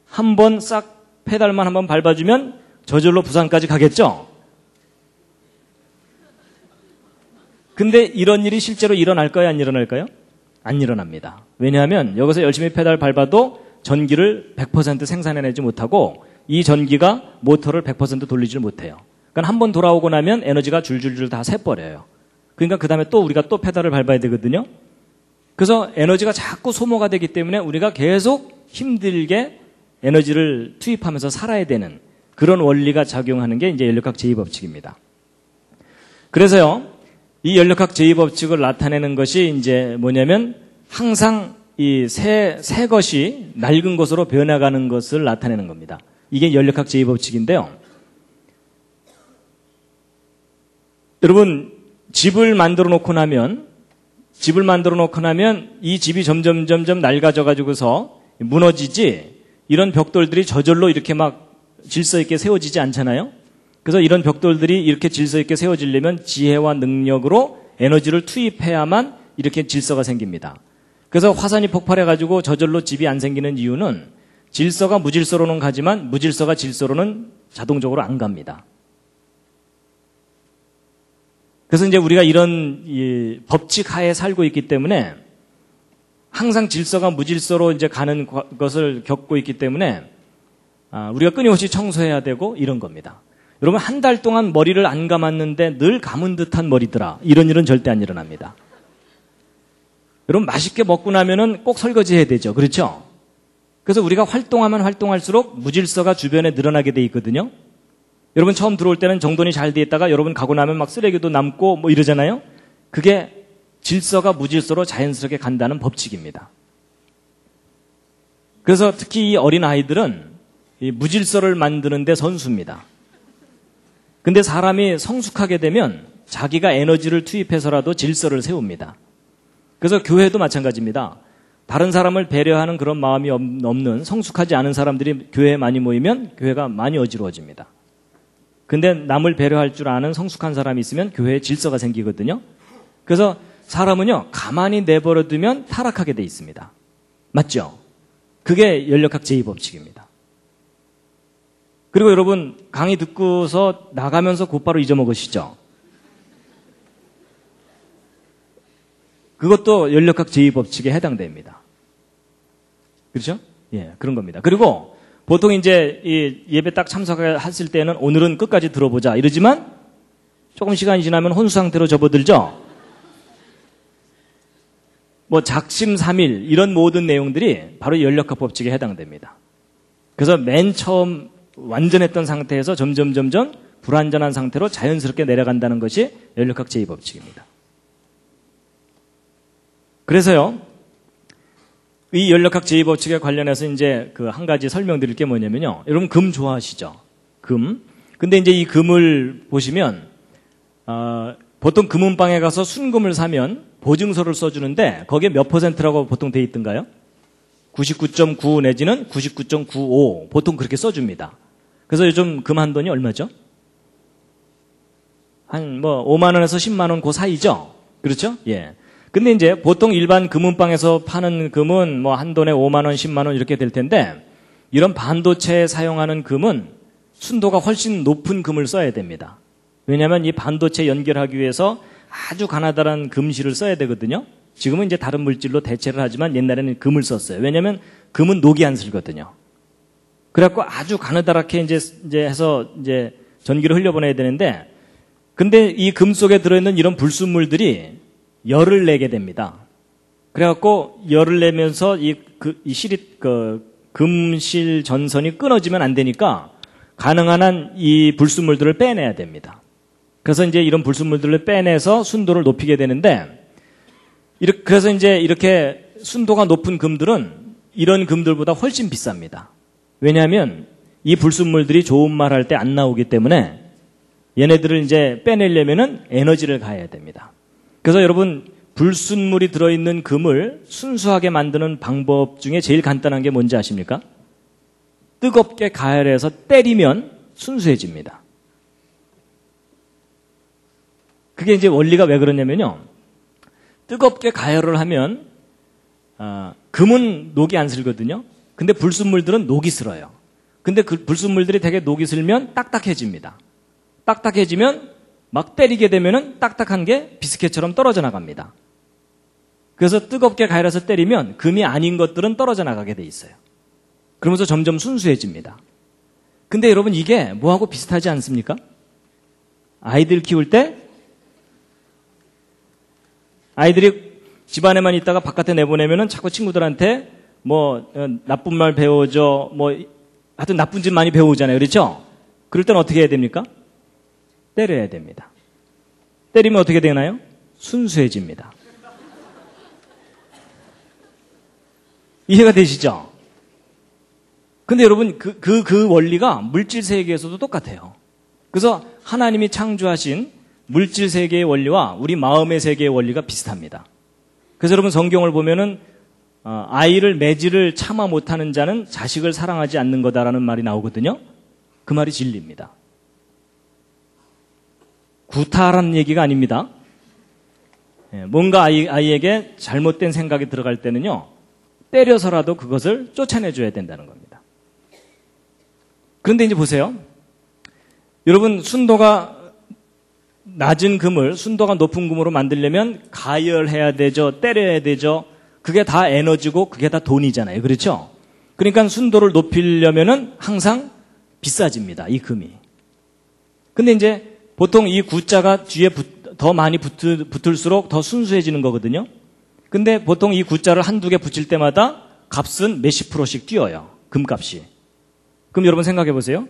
한번 싹 페달만 한번 밟아주면 저절로 부산까지 가겠죠? 근데 이런 일이 실제로 일어날까요? 안 일어날까요? 안 일어납니다. 왜냐하면 여기서 열심히 페달 밟아도 전기를 100% 생산해내지 못하고 이 전기가 모터를 100% 돌리지 못해요. 그러니까 한번 돌아오고 나면 에너지가 줄줄줄 다 새버려요. 그러니까 그 다음에 또 우리가 또 페달을 밟아야 되거든요. 그래서 에너지가 자꾸 소모가 되기 때문에 우리가 계속 힘들게 에너지를 투입하면서 살아야 되는 그런 원리가 작용하는 게 이제 연력학 제2법칙입니다. 그래서요, 이 연력학 제2법칙을 나타내는 것이 이제 뭐냐면 항상 이 새 것이 낡은 것으로 변해가는 것을 나타내는 겁니다. 이게 연력학 제2법칙인데요. 여러분, 집을 만들어 놓고 나면 이 집이 점점 낡아져 가지고서 무너지지 이런 벽돌들이 저절로 이렇게 막 질서 있게 세워지지 않잖아요. 그래서 이런 벽돌들이 이렇게 질서 있게 세워지려면 지혜와 능력으로 에너지를 투입해야만 이렇게 질서가 생깁니다. 그래서 화산이 폭발해가지고 저절로 집이 안 생기는 이유는 질서가 무질서로는 가지만 무질서가 질서로는 자동적으로 안 갑니다. 그래서 이제 우리가 이런 법칙 하에 살고 있기 때문에 항상 질서가 무질서로 이제 가는 것을 겪고 있기 때문에 우리가 끊임없이 청소해야 되고 이런 겁니다. 여러분 한 달 동안 머리를 안 감았는데 늘 감은 듯한 머리더라. 이런 일은 절대 안 일어납니다. 여러분 맛있게 먹고 나면은 꼭 설거지 해야 되죠. 그렇죠? 그래서 우리가 활동하면 활동할수록 무질서가 주변에 늘어나게 돼 있거든요. 여러분 처음 들어올 때는 정돈이 잘 돼 있다가 여러분 가고 나면 막 쓰레기도 남고 뭐 이러잖아요. 그게 질서가 무질서로 자연스럽게 간다는 법칙입니다. 그래서 특히 이 어린 아이들은 이 무질서를 만드는 데 선수입니다. 근데 사람이 성숙하게 되면 자기가 에너지를 투입해서라도 질서를 세웁니다. 그래서 교회도 마찬가지입니다. 다른 사람을 배려하는 그런 마음이 없는 성숙하지 않은 사람들이 교회에 많이 모이면 교회가 많이 어지러워집니다. 근데 남을 배려할 줄 아는 성숙한 사람이 있으면 교회에 질서가 생기거든요. 그래서 사람은요, 가만히 내버려두면 타락하게 돼 있습니다. 맞죠? 그게 연력학 제2법칙입니다. 그리고 여러분, 강의 듣고서 나가면서 곧바로 잊어먹으시죠? 그것도 연력학 제2법칙에 해당됩니다. 그렇죠? 예, 그런 겁니다. 그리고 보통 이제 이 예배 딱 참석했을 때는 오늘은 끝까지 들어보자 이러지만 조금 시간이 지나면 혼수 상태로 접어들죠? 뭐 작심삼일 이런 모든 내용들이 바로 연력학 법칙에 해당됩니다. 그래서 맨 처음 완전했던 상태에서 점점 불완전한 상태로 자연스럽게 내려간다는 것이 연력학 제2법칙입니다. 그래서요, 이 연력학 제2법칙에 관련해서 이제 그 한 가지 설명드릴 게 뭐냐면요. 여러분 금 좋아하시죠? 금. 근데 이제 이 금을 보시면, 보통 금은방에 가서 순금을 사면 보증서를 써주는데 거기에 몇 %라고 보통 돼 있던가요? 99.9 내지는 99.95 보통 그렇게 써줍니다. 그래서 요즘 금 한 돈이 얼마죠? 한 뭐 5만 원에서 10만 원 그 사이죠? 그렇죠? 예. 근데 이제 보통 일반 금은방에서 파는 금은 뭐 한 돈에 5만 원, 10만 원 이렇게 될 텐데 이런 반도체에 사용하는 금은 순도가 훨씬 높은 금을 써야 됩니다. 왜냐하면 이 반도체 연결하기 위해서 아주 가나다란 금실을 써야 되거든요. 지금은 이제 다른 물질로 대체를 하지만 옛날에는 금을 썼어요. 왜냐하면 금은 녹이 안 슬거든요. 그래갖고 아주 가느다랗게 이제 해서 이제 전기를 흘려보내야 되는데 근데 이 금 속에 들어있는 이런 불순물들이 열을 내게 됩니다. 그래갖고 열을 내면서 금실 전선이 끊어지면 안 되니까 가능한 한 이 불순물들을 빼내야 됩니다. 그래서 이제 이런 불순물들을 빼내서 순도를 높이게 되는데 그래서 이제 이렇게 순도가 높은 금들은 이런 금들보다 훨씬 비쌉니다. 왜냐하면 이 불순물들이 좋은 말 할 때 안 나오기 때문에 얘네들을 이제 빼내려면은 에너지를 가해야 됩니다. 그래서 여러분 불순물이 들어있는 금을 순수하게 만드는 방법 중에 제일 간단한 게 뭔지 아십니까? 뜨겁게 가열해서 때리면 순수해집니다. 그게 이제 원리가 왜 그러냐면요. 뜨겁게 가열을 하면 금은 녹이 안 슬거든요. 근데 불순물들은 녹이 슬어요. 근데 그 불순물들이 되게 녹이 슬면 딱딱해집니다. 딱딱해지면 막 때리게 되면은 딱딱한 게 비스켓처럼 떨어져 나갑니다. 그래서 뜨겁게 가열해서 때리면 금이 아닌 것들은 떨어져 나가게 돼 있어요. 그러면서 점점 순수해집니다. 근데 여러분 이게 뭐하고 비슷하지 않습니까? 아이들 키울 때 아이들이 집안에만 있다가 바깥에 내보내면은 자꾸 친구들한테 뭐 나쁜 말 배워줘 뭐 하여튼 나쁜 짓 많이 배우잖아요. 그렇죠? 그럴 땐 어떻게 해야 됩니까? 때려야 됩니다. 때리면 어떻게 되나요? 순수해집니다. 이해가 되시죠? 근데 여러분 그 원리가 물질 세계에서도 똑같아요. 그래서 하나님이 창조하신 물질 세계의 원리와 우리 마음의 세계의 원리가 비슷합니다. 그래서 여러분 성경을 보면은 아이를 매질을 참아 못하는 자는 자식을 사랑하지 않는 거다라는 말이 나오거든요. 그 말이 진리입니다. 구타라는 얘기가 아닙니다. 뭔가 아이에게 잘못된 생각이 들어갈 때는요. 때려서라도 그것을 쫓아내줘야 된다는 겁니다. 그런데 이제 보세요. 여러분 순도가 낮은 금을 순도가 높은 금으로 만들려면 가열해야 되죠. 때려야 되죠. 그게 다 에너지고 그게 다 돈이잖아요. 그렇죠? 그러니까 순도를 높이려면은 항상 비싸집니다. 이 금이. 근데 이제 보통 이 구자가 뒤에 더 많이 붙을수록 더 순수해지는 거거든요. 근데 보통 이 구자를 한두 개 붙일 때마다 값은 몇십 %씩 뛰어요. 금값이. 그럼 여러분 생각해 보세요.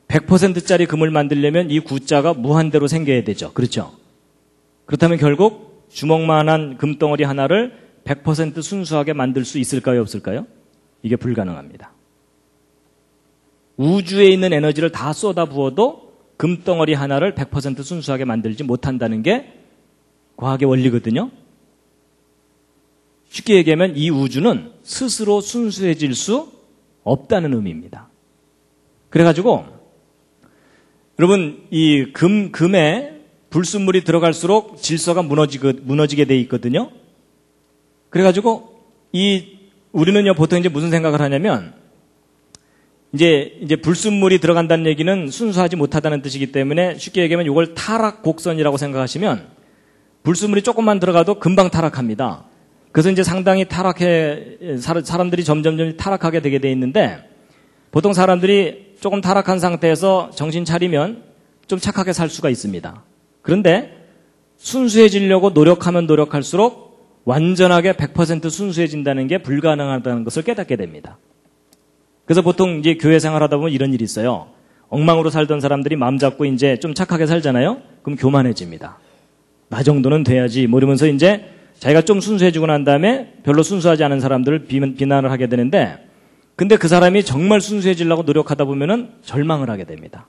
100%짜리 금을 만들려면 이 구자가 무한대로 생겨야 되죠. 그렇죠? 그렇다면 결국 주먹만한 금덩어리 하나를 100% 순수하게 만들 수 있을까요? 없을까요? 이게 불가능합니다. 우주에 있는 에너지를 다 쏟아부어도 금덩어리 하나를 100% 순수하게 만들지 못한다는 게 과학의 원리거든요. 쉽게 얘기하면 이 우주는 스스로 순수해질 수 없다는 의미입니다. 그래가지고 여러분 이 금에 불순물이 들어갈수록 질서가 무너지게 돼 있거든요. 그래가지고 우리는요 보통 이제 무슨 생각을 하냐면 이제 불순물이 들어간다는 얘기는 순수하지 못하다는 뜻이기 때문에 쉽게 얘기하면 이걸 타락 곡선이라고 생각하시면 불순물이 조금만 들어가도 금방 타락합니다. 그래서 이제 상당히 사람들이 점점 타락하게 되게 돼 있는데 보통 사람들이 조금 타락한 상태에서 정신 차리면 좀 착하게 살 수가 있습니다. 그런데 순수해지려고 노력하면 노력할수록 완전하게 100% 순수해진다는 게 불가능하다는 것을 깨닫게 됩니다. 그래서 보통 이제 교회 생활하다 보면 이런 일이 있어요. 엉망으로 살던 사람들이 마음 잡고 이제 좀 착하게 살잖아요. 그럼 교만해집니다. 나 정도는 돼야지 뭐 이러면서 이제 자기가 좀 순수해지고 난 다음에 별로 순수하지 않은 사람들을 비난을 하게 되는데 근데 그 사람이 정말 순수해지려고 노력하다 보면은 절망을 하게 됩니다.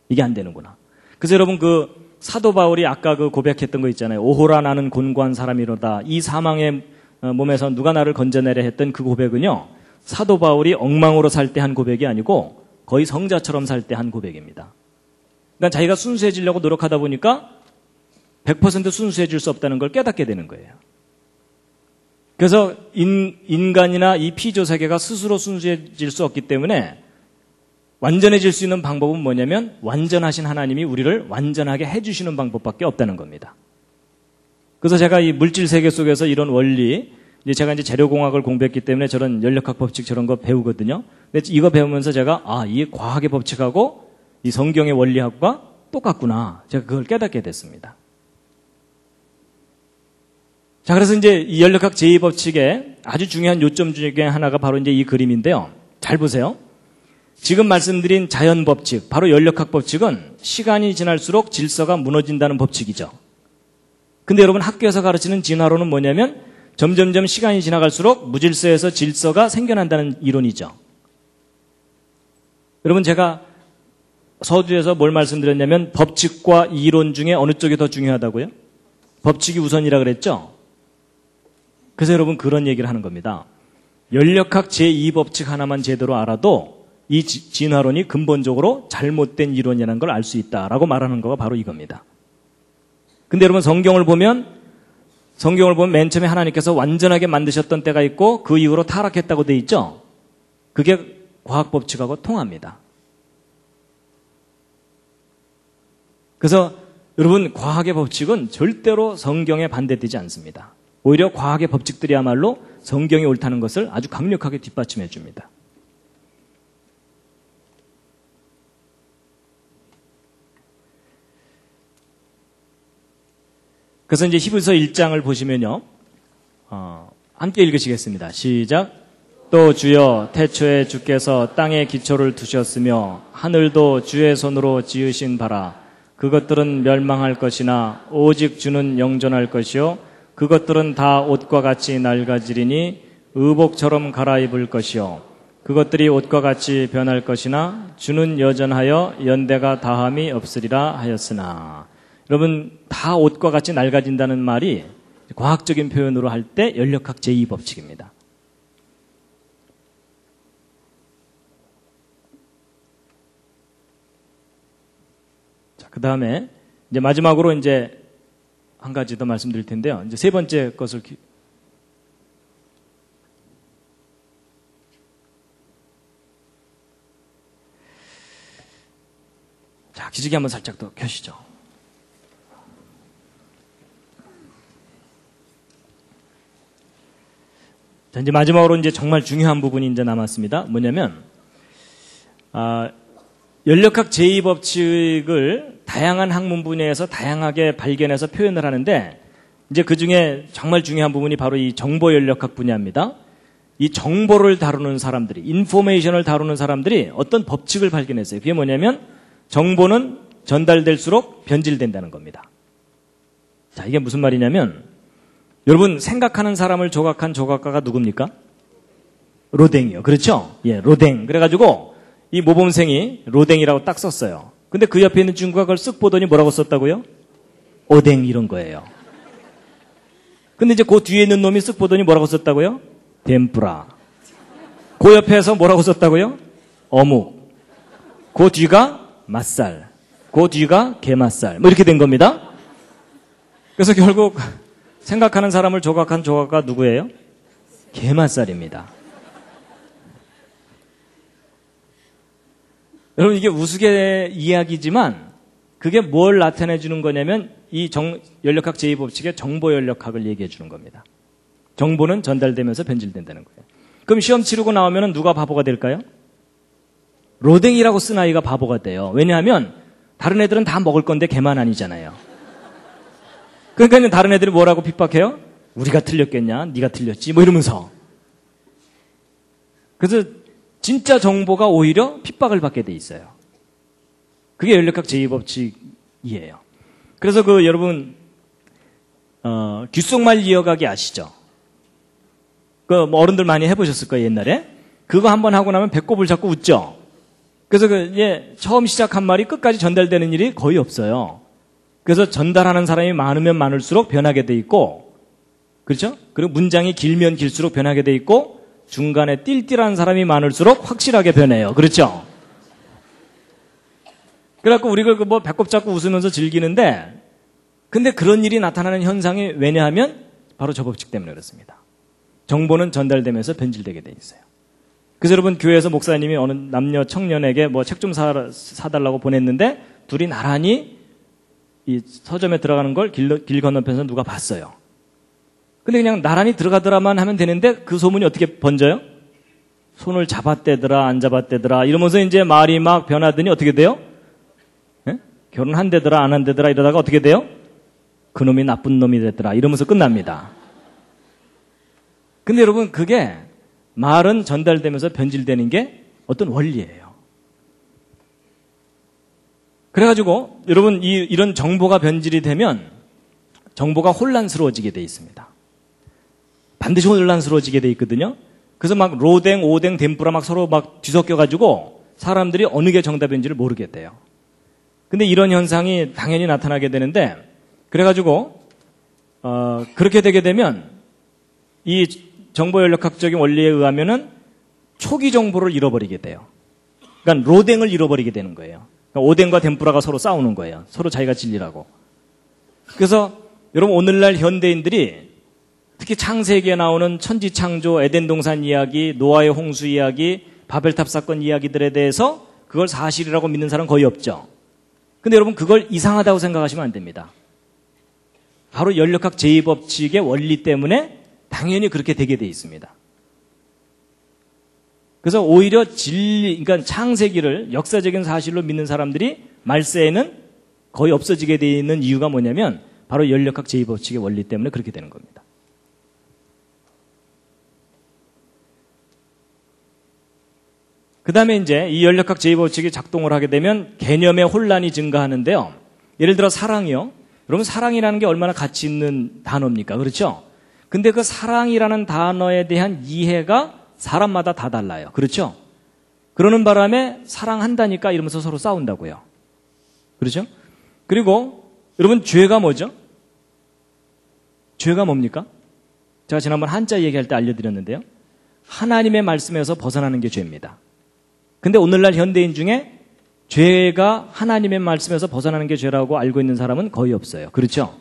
이게 안 되는구나. 그래서 여러분 그 사도 바울이 아까 그 고백했던 거 있잖아요. 오호라 나는 곤고한 사람이로다. 이 사망의 몸에서 누가 나를 건져내려 했던 그 고백은요. 사도 바울이 엉망으로 살 때 한 고백이 아니고 거의 성자처럼 살 때 한 고백입니다. 그러니까 자기가 순수해지려고 노력하다 보니까 100% 순수해질 수 없다는 걸 깨닫게 되는 거예요. 그래서 인간이나 이 피조 세계가 스스로 순수해질 수 없기 때문에 완전해질 수 있는 방법은 뭐냐면 완전하신 하나님이 우리를 완전하게 해주시는 방법밖에 없다는 겁니다. 그래서 제가 이 물질 세계 속에서 이런 원리, 제가 이제 재료공학을 공부했기 때문에 저런 연력학 법칙 저런 거 배우거든요. 근데 이거 배우면서 제가 이 과학의 법칙하고 이 성경의 원리학과 똑같구나. 제가 그걸 깨닫게 됐습니다. 자, 그래서 이제 이 연력학 제2법칙의 아주 중요한 요점 중에 하나가 바로 이제 이 그림인데요. 잘 보세요. 지금 말씀드린 자연 법칙, 바로 연력학 법칙은 시간이 지날수록 질서가 무너진다는 법칙이죠. 근데 여러분 학교에서 가르치는 진화론은 뭐냐면 점점점 시간이 지나갈수록 무질서에서 질서가 생겨난다는 이론이죠. 여러분 제가 서두에서 뭘 말씀드렸냐면 법칙과 이론 중에 어느 쪽이 더 중요하다고요? 법칙이 우선이라 그랬죠? 그래서 여러분 그런 얘기를 하는 겁니다. 연력학 제2법칙 하나만 제대로 알아도 이 진화론이 근본적으로 잘못된 이론이라는 걸 알 수 있다라고 말하는 거가 바로 이겁니다. 근데 여러분 성경을 보면 맨 처음에 하나님께서 완전하게 만드셨던 때가 있고 그 이후로 타락했다고 돼 있죠? 그게 과학 법칙하고 통합니다. 그래서 여러분 과학의 법칙은 절대로 성경에 반대되지 않습니다. 오히려 과학의 법칙들이야말로 성경이 옳다는 것을 아주 강력하게 뒷받침해 줍니다. 그래서 이제 히브리서 1장을 보시면요. 함께 읽으시겠습니다. 시작. 또 주여 태초에 주께서 땅에 기초를 두셨으며 하늘도 주의 손으로 지으신 바라. 그것들은 멸망할 것이나 오직 주는 영존할 것이요 그것들은 다 옷과 같이 낡아지리니 의복처럼 갈아입을 것이요 그것들이 옷과 같이 변할 것이나 주는 여전하여 연대가 다함이 없으리라 하였으나. 여러분 다 옷과 같이 낡아진다는 말이 과학적인 표현으로 할 때 연력학 제2법칙입니다. 자, 그 다음에 이제 마지막으로 이제 한 가지 더 말씀드릴 텐데요. 이제 세 번째 것을 자, 기지개 한번 살짝 더 켜시죠. 자, 이제 마지막으로 이제 정말 중요한 부분이 이제 남았습니다. 뭐냐면, 연력학 제2법칙을 다양한 학문 분야에서 다양하게 발견해서 표현을 하는데, 이제 그 중에 정말 중요한 부분이 바로 이 정보 연력학 분야입니다. 이 정보를 다루는 사람들이, 인포메이션을 다루는 사람들이 어떤 법칙을 발견했어요. 그게 뭐냐면, 정보는 전달될수록 변질된다는 겁니다. 자, 이게 무슨 말이냐면, 여러분 생각하는 사람을 조각한 조각가가 누굽니까? 로댕이요. 그렇죠? 예, 로댕. 그래가지고 이 모범생이 로댕이라고 딱 썼어요. 근데 그 옆에 있는 친구가 그걸 쓱 보더니 뭐라고 썼다고요? 오댕 이런 거예요. 근데 이제 그 뒤에 있는 놈이 쓱 보더니 뭐라고 썼다고요? 덴뿌라. 그 옆에서 뭐라고 썼다고요? 어묵. 그 뒤가 맛살. 그 뒤가 게맛살. 뭐 이렇게 된 겁니다. 그래서 결국 생각하는 사람을 조각한 조각가 누구예요? 게맛살입니다. 여러분 이게 우스갯 이야기지만 그게 뭘 나타내 주는 거냐면 이 연력학 제2법칙의 정보 연력학을 얘기해 주는 겁니다. 정보는 전달되면서 변질된다는 거예요. 그럼 시험 치르고 나오면 누가 바보가 될까요? 로댕이라고 쓴 아이가 바보가 돼요. 왜냐하면 다른 애들은 다 먹을 건데 걔만 아니잖아요. 그러니까 다른 애들이 뭐라고 핍박해요? 우리가 틀렸겠냐? 네가 틀렸지? 뭐 이러면서. 그래서 진짜 정보가 오히려 핍박을 받게 돼 있어요. 그게 연력학 제2법칙이에요. 그래서 여러분 귓속말 이어가기 아시죠? 뭐 어른들 많이 해보셨을 거예요, 옛날에. 그거 한번 하고 나면 배꼽을 잡고 웃죠? 그래서 처음 시작한 말이 끝까지 전달되는 일이 거의 없어요. 그래서 전달하는 사람이 많으면 많을수록 변하게 돼 있고, 그렇죠? 그리고 문장이 길면 길수록 변하게 돼 있고, 중간에 띨띨한 사람이 많을수록 확실하게 변해요. 그렇죠? 그래갖고 우리가 배꼽 잡고 웃으면서 즐기는데, 근데 그런 일이 나타나는 현상이 왜냐하면 바로 저 법칙 때문에 그렇습니다. 정보는 전달되면서 변질되게 돼 있어요. 그래서 여러분 교회에서 목사님이 어느 남녀 청년에게 책 좀 사달라고 보냈는데 둘이 나란히 이 서점에 들어가는 걸 길 건너편에서 누가 봤어요. 근데 그냥 나란히 들어가더라만 하면 되는데 그 소문이 어떻게 번져요? 손을 잡았대더라 안 잡았대더라 이러면서 이제 말이 막 변하더니 어떻게 돼요? 예? 결혼한대더라 안 한대더라 이러다가 어떻게 돼요? 그놈이 나쁜 놈이 됐더라 이러면서 끝납니다. 근데 여러분 그게 말은 전달되면서 변질되는 게 어떤 원리예요. 그래가지고 여러분 이런 정보가 변질이 되면 정보가 혼란스러워지게 돼 있습니다. 반드시 혼란스러워지게 돼 있거든요. 그래서 막 로댕, 오댕, 덴뿌라 막 서로 막 뒤섞여가지고 사람들이 어느 게 정답인지를 모르게 돼요. 근데 이런 현상이 당연히 나타나게 되는데 그래가지고 그렇게 되게 되면 이 정보연력학적인 원리에 의하면은 초기 정보를 잃어버리게 돼요. 그러니까 로댕을 잃어버리게 되는 거예요. 그러니까 오뎅과 덴뿌라가 서로 싸우는 거예요. 서로 자기가 진리라고. 그래서 여러분 오늘날 현대인들이 특히 창세기에 나오는 천지창조, 에덴동산 이야기, 노아의 홍수 이야기, 바벨탑 사건 이야기들에 대해서 그걸 사실이라고 믿는 사람 거의 없죠. 근데 여러분 그걸 이상하다고 생각하시면 안 됩니다. 바로 연력학 제2법칙의 원리 때문에 당연히 그렇게 되게 돼 있습니다. 그래서 오히려 그러니까 창세기를 역사적인 사실로 믿는 사람들이 말세에는 거의 없어지게 되어 있는 이유가 뭐냐면 바로 연력학 제2법칙의 원리 때문에 그렇게 되는 겁니다. 그 다음에 이제 이 연력학 제2법칙이 작동을 하게 되면 개념의 혼란이 증가하는데요. 예를 들어 사랑이요. 여러분 사랑이라는 게 얼마나 가치 있는 단어입니까? 그렇죠? 근데 그 사랑이라는 단어에 대한 이해가 사람마다 다 달라요. 그렇죠? 그러는 바람에 사랑한다니까 이러면서 서로 싸운다고요. 그렇죠? 그리고 여러분 죄가 뭐죠? 죄가 뭡니까? 제가 지난번 한자 얘기할 때 알려드렸는데요. 하나님의 말씀에서 벗어나는 게 죄입니다. 근데 오늘날 현대인 중에 죄가 하나님의 말씀에서 벗어나는 게 죄라고 알고 있는 사람은 거의 없어요. 그렇죠?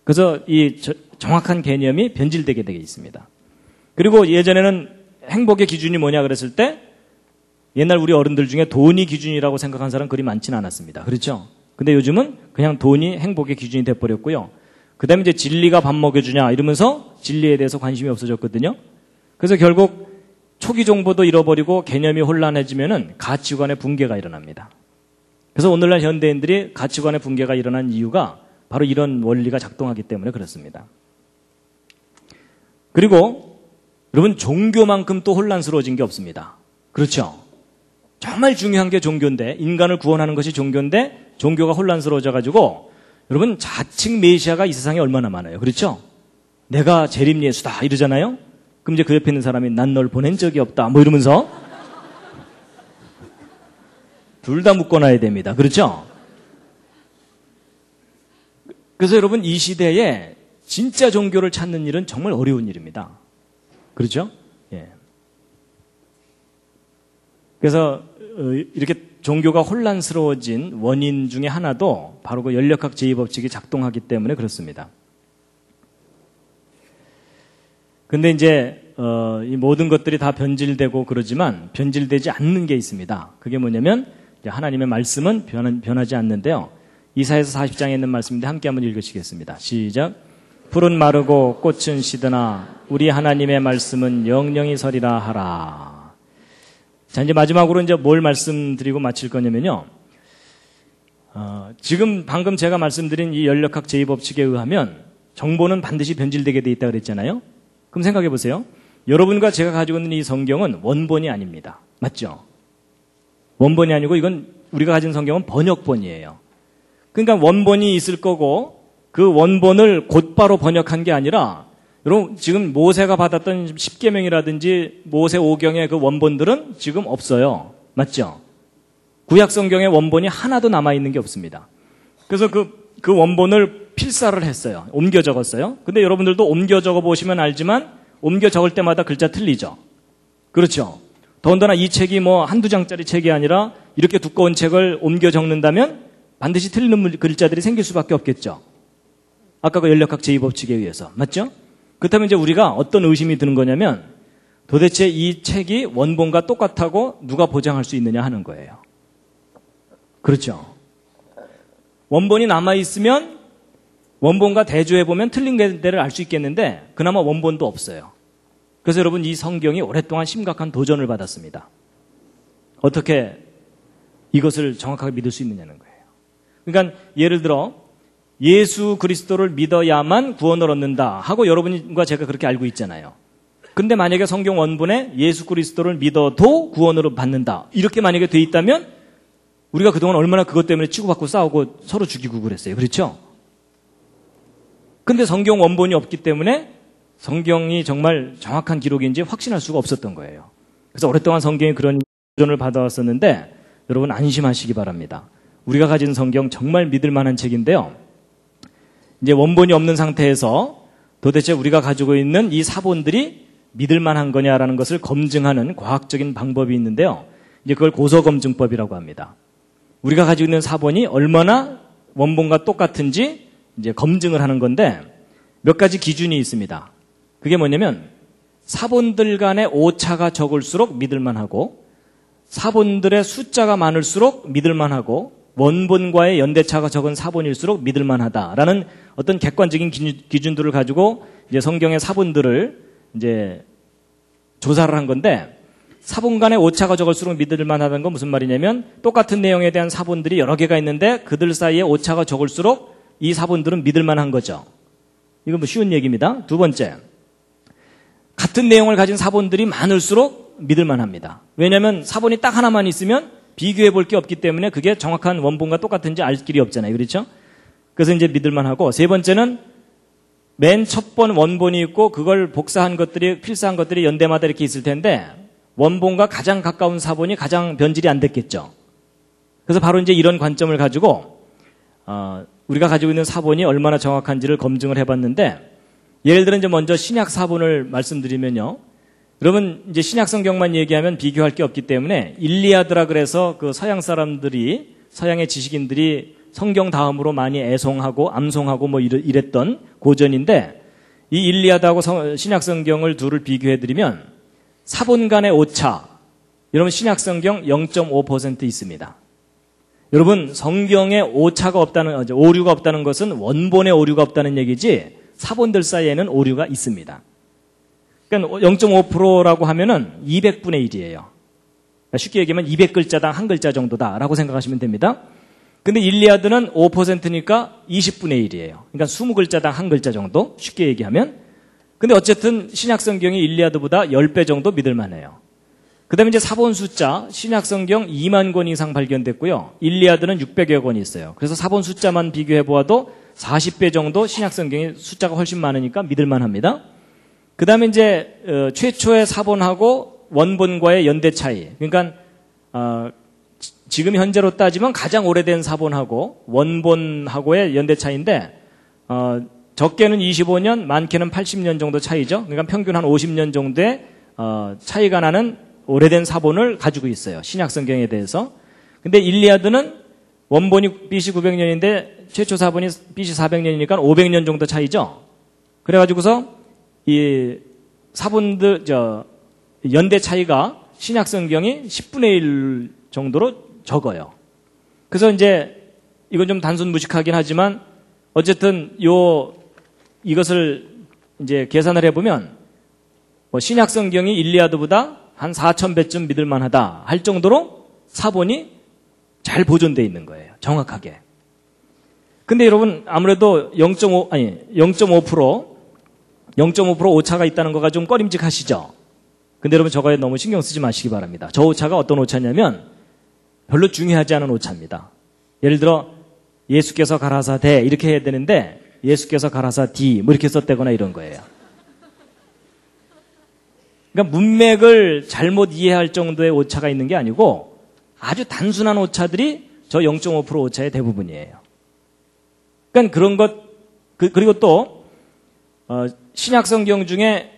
그래서 이 정확한 개념이 변질되게 되어 있습니다. 그리고 예전에는 행복의 기준이 뭐냐 그랬을 때 옛날 우리 어른들 중에 돈이 기준이라고 생각한 사람 그리 많지는 않았습니다. 그렇죠? 근데 요즘은 그냥 돈이 행복의 기준이 돼버렸고요. 그 다음에 이제 진리가 밥 먹여주냐 이러면서 진리에 대해서 관심이 없어졌거든요. 그래서 결국 초기 정보도 잃어버리고 개념이 혼란해지면은 가치관의 붕괴가 일어납니다. 그래서 오늘날 현대인들이 가치관의 붕괴가 일어난 이유가 바로 이런 원리가 작동하기 때문에 그렇습니다. 그리고 여러분 종교만큼 또 혼란스러워진 게 없습니다. 그렇죠? 정말 중요한 게 종교인데 인간을 구원하는 것이 종교인데 종교가 혼란스러워져가지고 여러분 자칭 메시아가 이 세상에 얼마나 많아요. 그렇죠? 내가 재림 예수다 이러잖아요. 그럼 이제 그 옆에 있는 사람이 난 널 보낸 적이 없다 뭐 이러면서 둘 다 묶어놔야 됩니다. 그렇죠? 그래서 여러분 이 시대에 진짜 종교를 찾는 일은 정말 어려운 일입니다. 그렇죠? 예. 그래서 이렇게 종교가 혼란스러워진 원인 중에 하나도 바로 그 연력학 제2법칙이 작동하기 때문에 그렇습니다. 근데 이제 이 모든 것들이 다 변질되고 그러지만 변질되지 않는 게 있습니다. 그게 뭐냐면 하나님의 말씀은 변하지 않는데요. 이사야서 40장에 있는 말씀인데 함께 한번 읽으시겠습니다. 시작. 풀은 마르고 꽃은 시드나 우리 하나님의 말씀은 영영이 서리라 하라. 자, 이제 마지막으로 이제 뭘 말씀드리고 마칠 거냐면요. 지금 방금 제가 말씀드린 이 연력학 제2법칙에 의하면 정보는 반드시 변질되게 돼 있다 그랬잖아요. 그럼 생각해 보세요. 여러분과 제가 가지고 있는 이 성경은 원본이 아닙니다. 맞죠? 원본이 아니고 이건 우리가 가진 성경은 번역본이에요. 그러니까 원본이 있을 거고 그 원본을 곧바로 번역한 게 아니라 여러분 지금 모세가 받았던 십계명이라든지 모세 오경의 그 원본들은 지금 없어요. 맞죠? 구약 성경의 원본이 하나도 남아있는 게 없습니다. 그래서 그 원본을 필사를 했어요. 옮겨 적었어요. 근데 여러분들도 옮겨 적어 보시면 알지만 옮겨 적을 때마다 글자 틀리죠. 그렇죠? 더군다나 이 책이 뭐 한두 장짜리 책이 아니라 이렇게 두꺼운 책을 옮겨 적는다면 반드시 틀리는 글자들이 생길 수밖에 없겠죠. 아까 그 연력학 제2법칙에 의해서. 맞죠? 그렇다면 이제 우리가 어떤 의심이 드는 거냐면 도대체 이 책이 원본과 똑같다고 누가 보장할 수 있느냐 하는 거예요. 그렇죠? 원본이 남아있으면 원본과 대조해보면 틀린 데를 알 수 있겠는데 그나마 원본도 없어요. 그래서 여러분 이 성경이 오랫동안 심각한 도전을 받았습니다. 어떻게 이것을 정확하게 믿을 수 있느냐는 거예요. 그러니까 예를 들어 예수 그리스도를 믿어야만 구원을 얻는다 하고 여러분과 제가 그렇게 알고 있잖아요. 근데 만약에 성경 원본에 예수 그리스도를 믿어도 구원을 받는다 이렇게 만약에 돼 있다면 우리가 그동안 얼마나 그것 때문에 치고받고 싸우고 서로 죽이고 그랬어요. 그렇죠? 근데 성경 원본이 없기 때문에 성경이 정말 정확한 기록인지 확신할 수가 없었던 거예요. 그래서 오랫동안 성경이 그런 도전을 받아왔었는데 여러분 안심하시기 바랍니다. 우리가 가진 성경 정말 믿을 만한 책인데요. 이제 원본이 없는 상태에서 도대체 우리가 가지고 있는 이 사본들이 믿을 만한 거냐라는 것을 검증하는 과학적인 방법이 있는데요. 이제 그걸 고서검증법이라고 합니다. 우리가 가지고 있는 사본이 얼마나 원본과 똑같은지 이제 검증을 하는 건데 몇 가지 기준이 있습니다. 그게 뭐냐면 사본들 간의 오차가 적을수록 믿을만하고 사본들의 숫자가 많을수록 믿을만하고 원본과의 연대차가 적은 사본일수록 믿을만하다라는 어떤 객관적인 기준들을 가지고 이제 성경의 사본들을 이제 조사를 한 건데 사본 간의 오차가 적을수록 믿을만하다는 건 무슨 말이냐면 똑같은 내용에 대한 사본들이 여러 개가 있는데 그들 사이에 오차가 적을수록 이 사본들은 믿을만한 거죠. 이건 뭐 쉬운 얘기입니다. 두 번째, 같은 내용을 가진 사본들이 많을수록 믿을만합니다. 왜냐하면 사본이 딱 하나만 있으면 비교해 볼 게 없기 때문에 그게 정확한 원본과 똑같은지 알 길이 없잖아요. 그렇죠? 그래서 이제 믿을만하고 세 번째는 맨 첫 번 원본이 있고 그걸 복사한 것들이 필사한 것들이 연대마다 이렇게 있을 텐데 원본과 가장 가까운 사본이 가장 변질이 안 됐겠죠. 그래서 바로 이제 이런 관점을 가지고 우리가 가지고 있는 사본이 얼마나 정확한지를 검증을 해봤는데 예를 들어 이제 먼저 신약 사본을 말씀드리면요. 여러분 이제 신약 성경만 얘기하면 비교할 게 없기 때문에 일리아드라 그래서 그 서양 사람들이 서양의 지식인들이 성경 다음으로 많이 애송하고 암송하고 뭐 이랬던 고전인데 이 일리아드하고 신약 성경을 둘을 비교해 드리면 사본 간의 오차 여러분 신약 성경 0.5% 있습니다. 여러분 성경에 오차가 없다는 오류가 없다는 것은 원본에 오류가 없다는 얘기지 사본들 사이에는 오류가 있습니다. 그러니까 0.5%라고 하면은 200분의 1이에요. 쉽게 얘기하면 200글자당 한 글자 정도다라고 생각하시면 됩니다. 근데 일리아드는 5%니까 20분의 1이에요. 그러니까 20글자당 한 글자 정도 쉽게 얘기하면. 근데 어쨌든 신약 성경이 일리아드보다 10배 정도 믿을 만해요. 그다음에 이제 사본 숫자 신약 성경 2만 권 이상 발견됐고요. 일리아드는 600여 권이 있어요. 그래서 사본 숫자만 비교해 보아도 40배 정도 신약 성경의 숫자가 훨씬 많으니까 믿을 만합니다. 그다음에 이제 최초의 사본하고 원본과의 연대 차이. 그러니까 지금 현재로 따지면 가장 오래된 사본하고 원본하고의 연대 차이인데 적게는 25년, 많게는 80년 정도 차이죠. 그러니까 평균 한 50년 정도의 차이가 나는 오래된 사본을 가지고 있어요. 신약 성경에 대해서. 근데 일리아드는 원본이 BC 900년인데 최초 사본이 BC 400년이니까 500년 정도 차이죠. 그래가지고서 이 사본들 연대 차이가 신약 성경이 10분의 1 정도로 적어요. 그래서 이제 이건 좀 단순 무식하긴 하지만 어쨌든 이것을 이제 계산을 해보면 신약 성경이 일리아드보다 한 4,000배쯤 믿을만하다 할 정도로 사본이 잘 보존되어 있는 거예요. 정확하게. 근데 여러분 아무래도 0.5% 오차가 있다는 거가 좀 꺼림직하시죠? 근데 여러분 저거에 너무 신경 쓰지 마시기 바랍니다. 저 오차가 어떤 오차냐면 별로 중요하지 않은 오차입니다. 예를 들어 예수께서 가라사대 이렇게 해야 되는데 예수께서 가라사디 뭐 이렇게 썼다거나 이런 거예요. 그러니까 문맥을 잘못 이해할 정도의 오차가 있는 게 아니고 아주 단순한 오차들이 저 0.5% 오차의 대부분이에요. 그러니까 그런 것 그리고 또 신약 성경 중에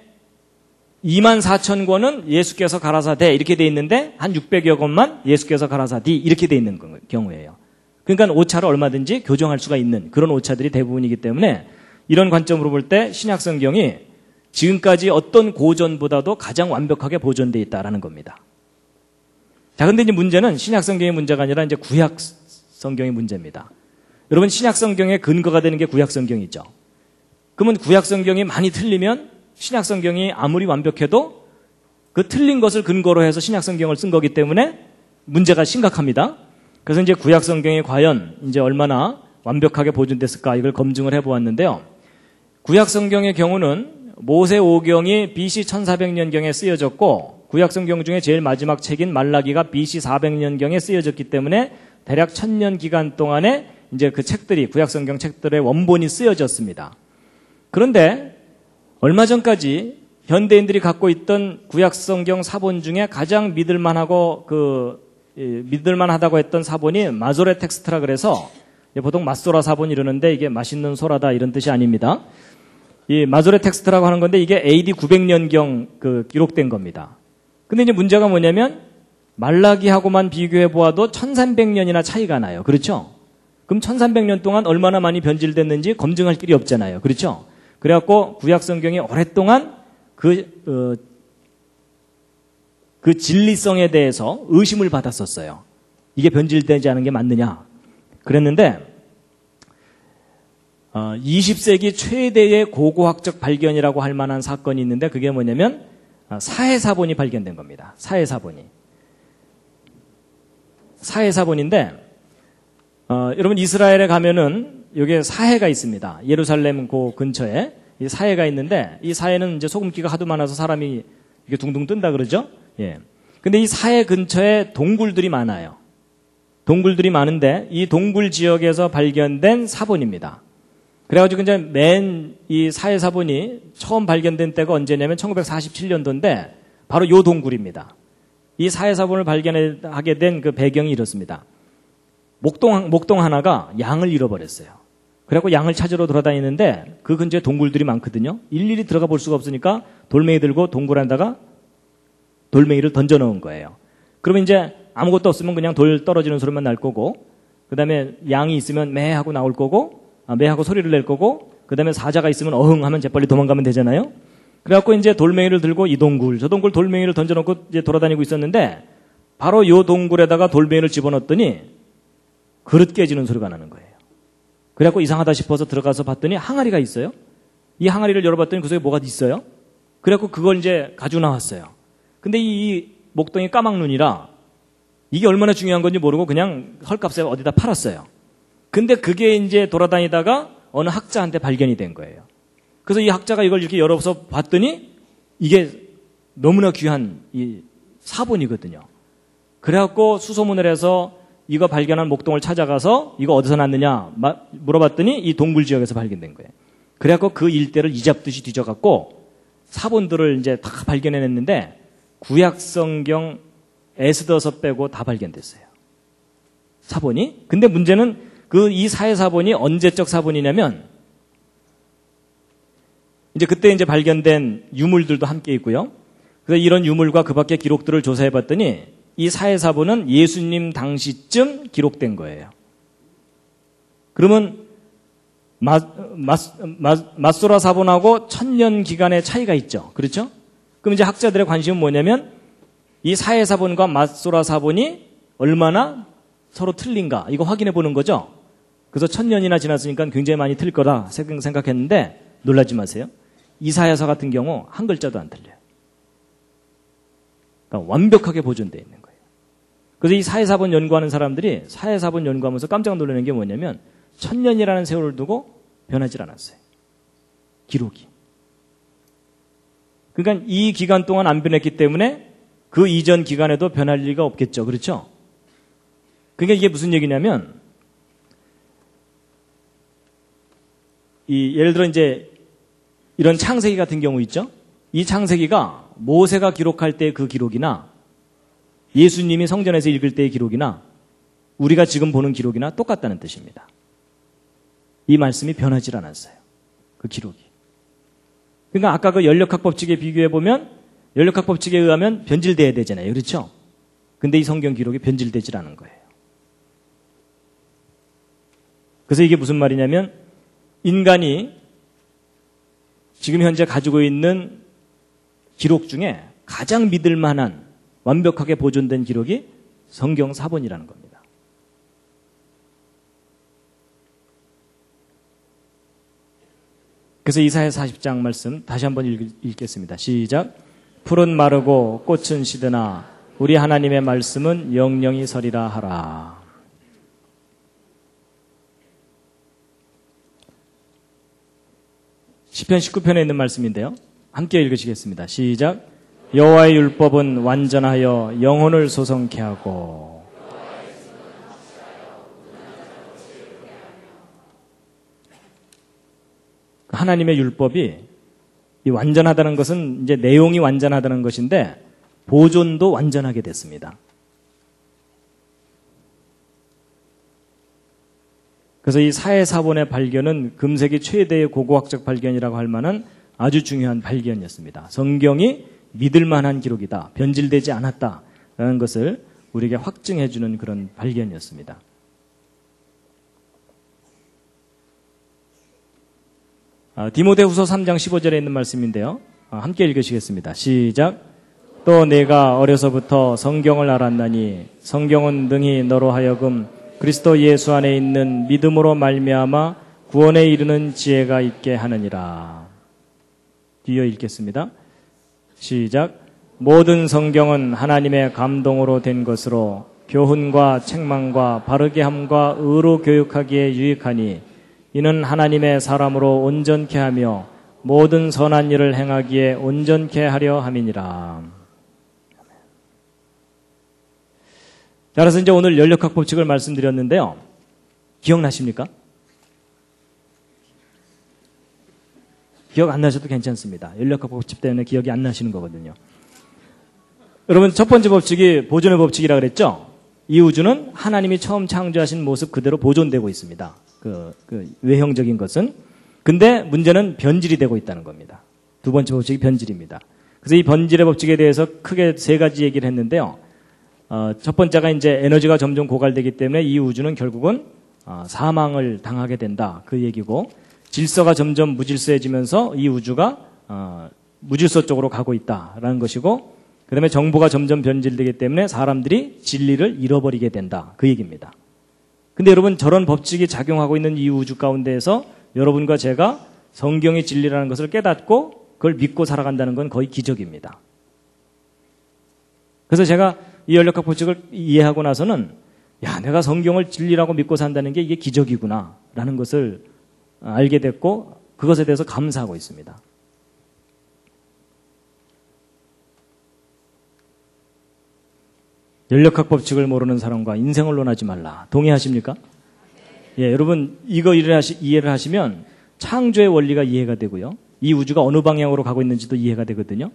24,000권은 예수께서 가라사대 이렇게 돼 있는데 한 600여 권만 예수께서 가라사디 이렇게 돼 있는 경우예요. 그러니까 오차를 얼마든지 교정할 수가 있는 그런 오차들이 대부분이기 때문에 이런 관점으로 볼 때 신약 성경이 지금까지 어떤 고전보다도 가장 완벽하게 보존되어 있다라는 겁니다. 자, 근데 이제 문제는 신약 성경의 문제가 아니라 이제 구약 성경의 문제입니다. 여러분 신약 성경의 근거가 되는 게 구약 성경이죠. 그러면 구약 성경이 많이 틀리면 신약 성경이 아무리 완벽해도 그 틀린 것을 근거로 해서 신약 성경을 쓴 거기 때문에 문제가 심각합니다. 그래서 이제 구약 성경이 과연 이제 얼마나 완벽하게 보존됐을까 이걸 검증을 해보았는데요. 구약 성경의 경우는 모세 오경이 BC 1400년경에 쓰여졌고 구약 성경 중에 제일 마지막 책인 말라기가 BC 400년경에 쓰여졌기 때문에 대략 1000년 기간 동안에 이제 그 책들이 구약 성경 책들의 원본이 쓰여졌습니다. 그런데 얼마 전까지 현대인들이 갖고 있던 구약 성경 사본 중에 가장 믿을만하다고 했던 사본이 마소레 텍스트라 그래서 보통 맛소라 사본 이러는데 이게 맛있는 소라다 이런 뜻이 아닙니다. 이 마소레 텍스트라고 하는 건데 이게 AD 900년경 기록된 겁니다. 근데 이제 문제가 뭐냐면 말라기하고만 비교해 보아도 1300년이나 차이가 나요. 그렇죠? 그럼 1300년 동안 얼마나 많이 변질됐는지 검증할 길이 없잖아요. 그렇죠? 그래갖고 구약 성경이 오랫동안 그 진리성에 대해서 의심을 받았었어요. 이게 변질되지 않은 게 맞느냐. 그랬는데 20세기 최대의 고고학적 발견이라고 할 만한 사건이 있는데 그게 뭐냐면 사해사본이 발견된 겁니다. 사해사본인데 여러분 이스라엘에 가면은 여기에 사해가 있습니다. 예루살렘 그 근처에 이 사해가 있는데 이 사해는 이제 소금기가 하도 많아서 사람이 이게 둥둥 뜬다 그러죠. 예. 근데 이 사해 근처에 동굴들이 많아요. 동굴들이 많은데 이 동굴 지역에서 발견된 사본입니다. 그래가지고 이제 맨 이 사해 사본이 처음 발견된 때가 언제냐면 1947년도인데 바로 요 동굴입니다. 이 사해 사본을 발견하게 된 그 배경이 이렇습니다. 목동 하나가 양을 잃어버렸어요. 그래갖고 양을 찾으러 돌아다니는데 그 근처에 동굴들이 많거든요. 일일이 들어가 볼 수가 없으니까 돌멩이 들고 동굴 안에다가 돌멩이를 던져 넣은 거예요. 그러면 이제 아무것도 없으면 그냥 돌 떨어지는 소리만 날 거고 그 다음에 양이 있으면 매 하고 나올 거고 매 하고 소리를 낼 거고 그 다음에 사자가 있으면 어흥 하면 재빨리 도망가면 되잖아요. 그래갖고 이제 돌멩이를 들고 이 동굴 저 동굴 돌멩이를 던져놓고 이제 돌아다니고 있었는데 바로 요 동굴에다가 돌멩이를 집어넣었더니 그릇 깨지는 소리가 나는 거예요. 그래갖고 이상하다 싶어서 들어가서 봤더니 항아리가 있어요. 이 항아리를 열어봤더니 그 속에 뭐가 있어요. 그래갖고 그걸 이제 가지고 나왔어요. 근데 이 목동이 까막눈이라 이게 얼마나 중요한 건지 모르고 그냥 헐값에 어디다 팔았어요. 근데 그게 이제 돌아다니다가 어느 학자한테 발견이 된 거예요. 그래서 이 학자가 이걸 이렇게 열어서 봤더니 이게 너무나 귀한 이 사본이거든요. 그래갖고 수소문을 해서 이거 발견한 목동을 찾아가서 이거 어디서 났느냐 물어봤더니 이 동굴 지역에서 발견된 거예요. 그래갖고 그 일대를 이잡듯이 뒤져갖고 사본들을 이제 다 발견해냈는데 구약 성경 에스더서 빼고 다 발견됐어요. 사본이. 근데 문제는 이 사해 사본이 언제적 사본이냐면 이제 그때 이제 발견된 유물들도 함께 있고요. 그래서 이런 유물과 그 밖의 기록들을 조사해 봤더니 이 사해사본은 예수님 당시쯤 기록된 거예요. 그러면 맞소라 사본하고 1000년 기간의 차이가 있죠. 그렇죠? 그럼 이제 학자들의 관심은 뭐냐면 이 사해사본과 맞소라 사본이 얼마나 서로 틀린가 이거 확인해 보는 거죠. 그래서 1000년이나 지났으니까 굉장히 많이 틀릴 거라 생각했는데 놀라지 마세요. 이사야서 같은 경우 한 글자도 안 틀려요. 그러니까 완벽하게 보존되어 있는 거예요. 그래서 이 사해사본 연구하는 사람들이 사해사본 연구하면서 깜짝 놀라는 게 뭐냐면 1000년이라는 세월을 두고 변하지 않았어요. 기록이. 그러니까 이 기간 동안 안 변했기 때문에 그 이전 기간에도 변할 리가 없겠죠. 그렇죠? 그러니까 이게 무슨 얘기냐면 예를 들어 이제 이런 창세기 같은 경우 있죠? 이 창세기가 모세가 기록할 때 그 기록이나 예수님이 성전에서 읽을 때의 기록이나 우리가 지금 보는 기록이나 똑같다는 뜻입니다. 이 말씀이 변하지 않았어요. 그 기록이. 그러니까 아까 그 연력학 법칙에 비교해 보면 연력학 법칙에 의하면 변질돼야 되잖아요. 그렇죠? 근데 이 성경 기록이 변질되질 않은 거예요. 그래서 이게 무슨 말이냐면 인간이 지금 현재 가지고 있는 기록 중에 가장 믿을 만한 완벽하게 보존된 기록이 성경 사본이라는 겁니다. 그래서 이사야 40장 말씀 다시 한번 읽겠습니다. 시작. 풀은 마르고 꽃은 시드나 우리 하나님의 말씀은 영영이 서리라 하라. 시편 19편에 있는 말씀인데요. 함께 읽으시겠습니다. 시작. 여호와의 율법은 완전하여 영혼을 소성케 하고 하나님의 율법이 이 완전하다는 것은 이제 내용이 완전하다는 것인데 보존도 완전하게 됐습니다. 그래서 이 사해사본의 발견은 금세기 최대의 고고학적 발견이라고 할 만한 아주 중요한 발견이었습니다. 성경이 믿을 만한 기록이다. 변질되지 않았다라는 것을 우리에게 확증해 주는 그런 발견이었습니다. 디모데후서 3장 15절에 있는 말씀인데요. 함께 읽으시겠습니다. 시작. 또 내가 어려서부터 성경을 알았나니 성경은 능히 너로 하여금 그리스도 예수 안에 있는 믿음으로 말미암아 구원에 이르는 지혜가 있게 하느니라. 뒤어 읽겠습니다. 시작. 모든 성경은 하나님의 감동으로 된 것으로 교훈과 책망과 바르게 함과 의로 교육하기에 유익하니 이는 하나님의 사람으로 온전케 하며 모든 선한 일을 행하기에 온전케 하려 함이니라. 자, 그래서 이제 오늘 연력학 법칙을 말씀드렸는데요. 기억나십니까? 기억 안 나셔도 괜찮습니다. 연력학 법칙 때문에 기억이 안 나시는 거거든요. 여러분, 첫 번째 법칙이 보존의 법칙이라고 그랬죠? 이 우주는 하나님이 처음 창조하신 모습 그대로 보존되고 있습니다. 그 외형적인 것은. 근데 문제는 변질이 되고 있다는 겁니다. 두 번째 법칙이 변질입니다. 그래서 이 변질의 법칙에 대해서 크게 세 가지 얘기를 했는데요. 첫 번째가 이제 에너지가 점점 고갈되기 때문에 이 우주는 결국은 사망을 당하게 된다. 그 얘기고, 질서가 점점 무질서해지면서 이 우주가 무질서 쪽으로 가고 있다라는 것이고, 그 다음에 정보가 점점 변질되기 때문에 사람들이 진리를 잃어버리게 된다. 그 얘기입니다. 근데 여러분, 저런 법칙이 작용하고 있는 이 우주 가운데에서 여러분과 제가 성경의 진리라는 것을 깨닫고 그걸 믿고 살아간다는 건 거의 기적입니다. 그래서 제가 이 연력학 법칙을 이해하고 나서는 야, 내가 성경을 진리라고 믿고 산다는 게 이게 기적이구나 라는 것을 알게 됐고 그것에 대해서 감사하고 있습니다. 연력학 법칙을 모르는 사람과 인생을 논하지 말라. 동의하십니까? 예, 여러분 이거 이해를 하시면 창조의 원리가 이해가 되고요. 이 우주가 어느 방향으로 가고 있는지도 이해가 되거든요.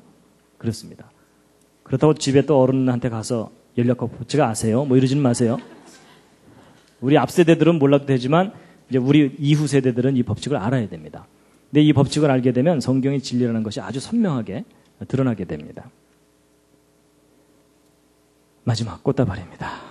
그렇습니다. 그렇다고 집에 또 어른한테 가서 연력학 법칙 아세요? 뭐 이러지는 마세요. 우리 앞 세대들은 몰라도 되지만 이제 우리 이후 세대들은 이 법칙을 알아야 됩니다. 근데 이 법칙을 알게 되면 성경의 진리라는 것이 아주 선명하게 드러나게 됩니다. 마지막 꽃다발입니다.